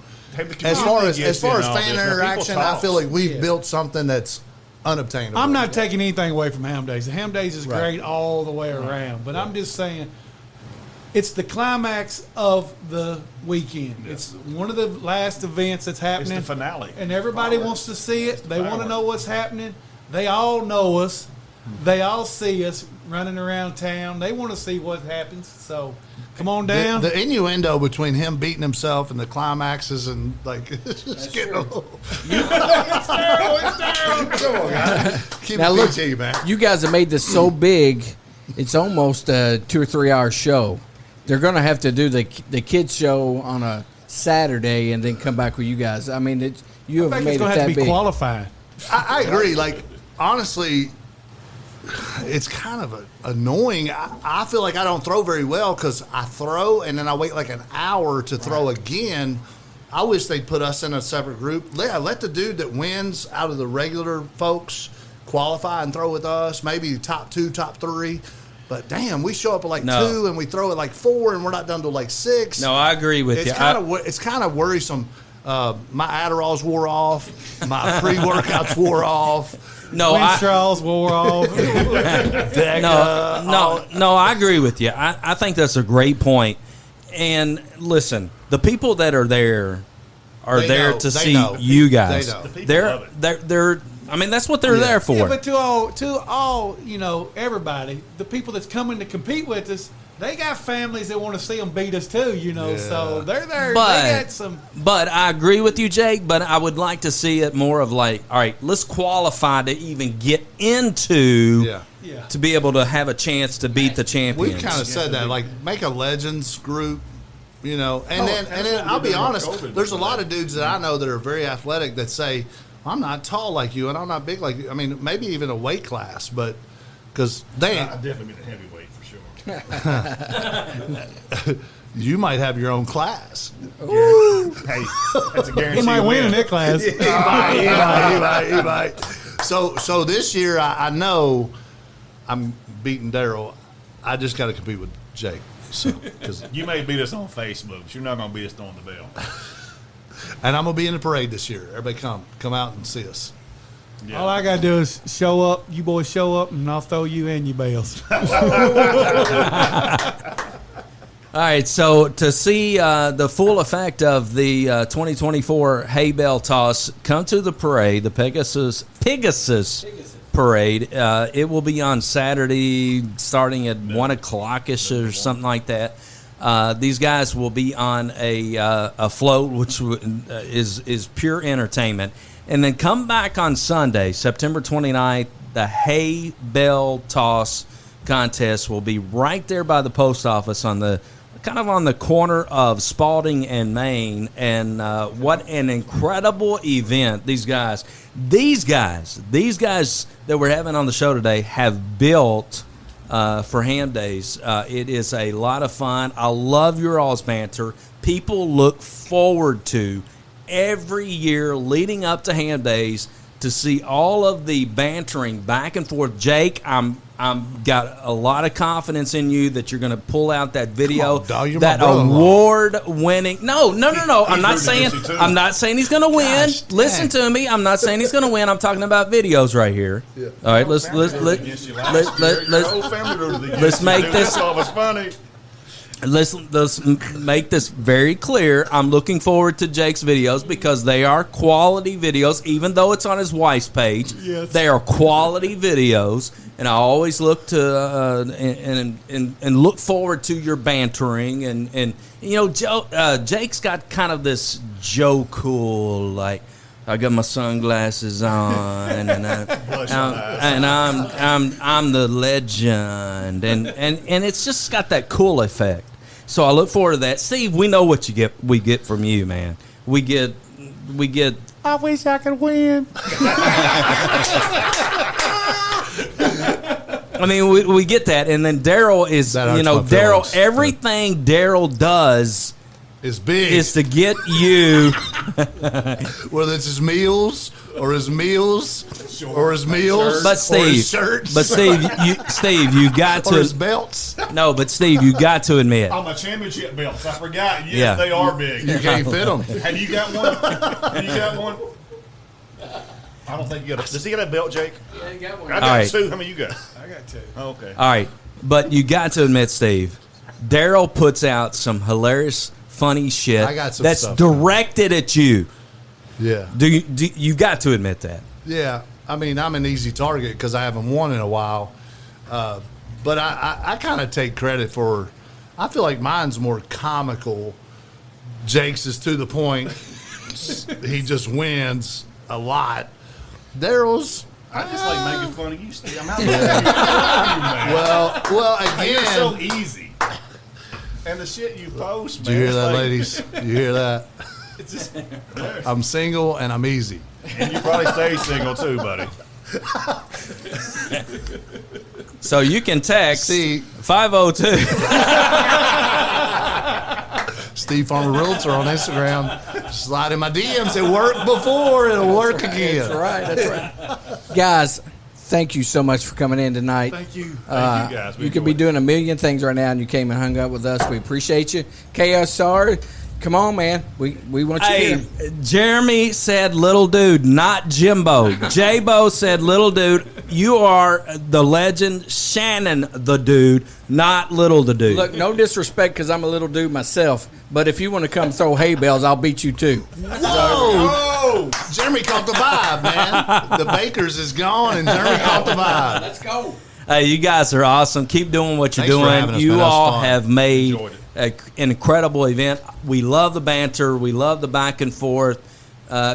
as far as fan interaction, I feel like we've built something that's unobtainable. I'm not taking anything away from Ham Days. Ham Days is great all the way around, but I'm just saying it's the climax of the weekend. It's one of the last events that's happening. It's the finale. And everybody wants to see it. They want to know what's happening. They all know us. They all see us running around town. They want to see what happens. So come on down. The innuendo between him beating himself and the climaxes and it's just getting a little. It's terrible. Come on, guys. Keep now, it PG, man. You guys have made this so big, it's almost a 2 or 3 hour show. They're going to have to do the kids show on a Saturday and then come back with you guys. I mean, you have made it that big. It's going to have to be qualified. I agree. Honestly, it's kind of annoying. I feel like I don't throw very well because I throw and then I wait like an hour to throw again. I wish they'd put us in a separate group. Let the dude that wins out of the regular folks qualify and throw with us, maybe top 2, top 3. But damn, we show up at 2 and we throw at 4 and we're not done till 6. No, I agree with you. It's kind of worrisome. My Adderalls wore off. My pre-workouts wore off. No, straws wore off. No, I agree with you. I think that's a great point. And listen, the people that are there are They there know. to They see know. you guys. They know. The people They're, love it. they're. I mean, that's what they're there for. Yeah, but to all, everybody, the people that's coming to compete with us, they got families that want to see them beat us too, So they're there. But, they got some. But I agree with you, Jake. But I would like to see it more of like, all right, let's qualify to even get into Yeah. to be able to have a chance to beat the champions. We've kind of said that, like, make a legends group, and then what I'll we be did honest. during COVID There's a was lot that. of dudes that I know that are very athletic that say, I'm not tall like you, and I'm not big like you. I mean, maybe even a weight class, but because they I definitely been a heavyweight for sure. you might have your own class. Hey, that's a guarantee. He might win in that class. He might. So this year, I know I'm beating Darrell. I just got to compete with Jake. So, You may beat us on Facebook, but you're not going to beat us on the bell. and I'm gonna be in the parade this year. Everybody come out and see us. Yeah. All I gotta do is show up. You boys show up, and I'll throw you and your bales. All right, so to see the full effect of the 2024 Hay Bale Toss, come to the parade, the Pegasus Parade. It will be on Saturday, starting at 1 o'clock-ish or something like that. These guys will be on a float, which is pure entertainment. And then come back on Sunday, September 29th, the Hay Bale Toss contest will be right there by the post office on the corner of Spalding and Main. And what an incredible event these guys that we're having on the show today have built for Ham Days. It is a lot of fun. I love your all's banter. People look forward to every year leading up to Ham Days to see all of the bantering back and forth. Jake, I'm got a lot of confidence in you that you're going to pull out that video, Come on, dog, you're that my brother-in-law. award-winning. No. I'm not saying he's going to win. Gosh, Listen to me. I'm not saying he's going to win. I'm talking about videos right here. Yeah. All right, let's make this. was funny. Let's make this very clear. I'm looking forward to Jake's videos because they are quality videos, even though it's on his wife's page. Yes. They are quality videos, and I always look to and look forward to your bantering and Jake's got kind of this Joe Cool, like, I got my sunglasses on, and I'm the legend, and it's just got that cool effect. So I look forward to that. Steve, we know what we get from you, man. We get. I wish I could win. I mean, we get that, and then Darrell is, That hurts my Darrell. feelings. Everything Darrell does It's big. is to get you. Whether it's his meals or his meals or his meals, But or Steve, his shirts, you got or his to. belts. No, but Steve, you got to admit. On my championship belts, I forgot. Yes, Yeah. they are big. You can't fit them. Have you got one? I don't think you got. Does he got a belt, Jake? Yeah, you got one. I got All right. two. How many you got? I got two. Oh, okay. All right, but you got to admit, Steve, Darrell puts out some hilarious, funny shit I got some that's stuff, directed at you. Yeah, You got to admit that. yeah. I mean, I'm an easy target because I haven't won in a while. But I kind of take credit for. I feel like mine's more comical. Jake's is to the point. He just wins a lot. Darrell's. I just like making fun of you, Steve. I'm out Well, You're so again. easy. And the shit you post, Do man. you hear it's that, like- ladies? You hear that? It's just, I'm single and I'm easy. and you probably stay single too, buddy. So you can text See- 502. Steve Farmer Realtor on Instagram. Slide in my DMs. It worked before. It'll work again. That's right. Guys, thank you so much for coming in tonight. Thank you. Thank you, guys. We You could be enjoyed it. doing a million things right now, and you came and hung out with us. We appreciate you. KSR, Come on, man. We want you Hey, here. Jeremy said little dude, not Jimbo. J-Bo said little dude. You are the legend. Shannon the dude, not little the dude. Look, no disrespect because I'm a little dude myself, but if you want to come throw hay bales, I'll beat you too. Whoa! Jeremy caught the vibe, man. The Bakers is gone, and Jeremy caught the vibe. Let's go. Hey, you guys are awesome. Keep doing what you're Thanks for having doing. us, You man. That was all fun. have made Enjoyed it. an incredible event. We love the banter. We love the back and forth.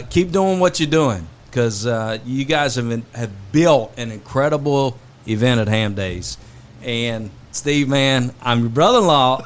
Keep doing what you're doing because you guys have built an incredible event at Ham Days. And Steve, man, I'm your brother-in-law.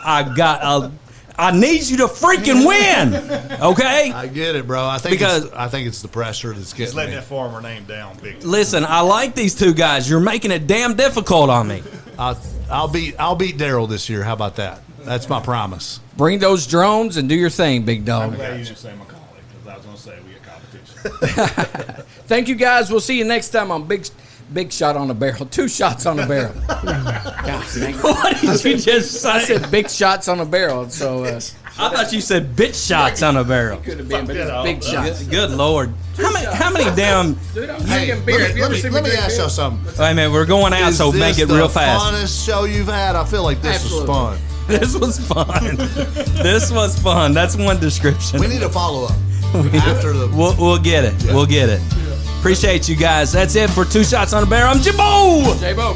I need you to freaking win, okay? I get it, bro. I think Because- it's the pressure that's Just getting letting me. that farmer name down big. Listen, I like these two guys. You're making it damn difficult on me. I'll beat Darrell this year. How about that? That's my promise. Bring those drones and do your thing, big I'm dog. glad you didn't say McCauley because I was going to say we had competition. Thank you, guys. We'll see you next time on Big Shot on the Barrel. 2 shots on the barrel. Gosh, dang. What did you just I say? said big shots on the barrel, so I thought you said bitch shots on a barrel. could have been, but it's that big up. shots. Good Lord. How many damn... Dude, I'm Hey, drinking beer. Have you ever seen let me drink ask beer? y'all something. Wait a minute, we're going out, Is so make this it real the fast. funnest show you've had? I feel like this Absolutely. was fun. This was fun. This was fun. That's one description. We need a follow up after the. We'll get it. We'll get it. Appreciate you guys. That's it for 2 Shots on a Barrel. I'm Jimbo. J-Bo.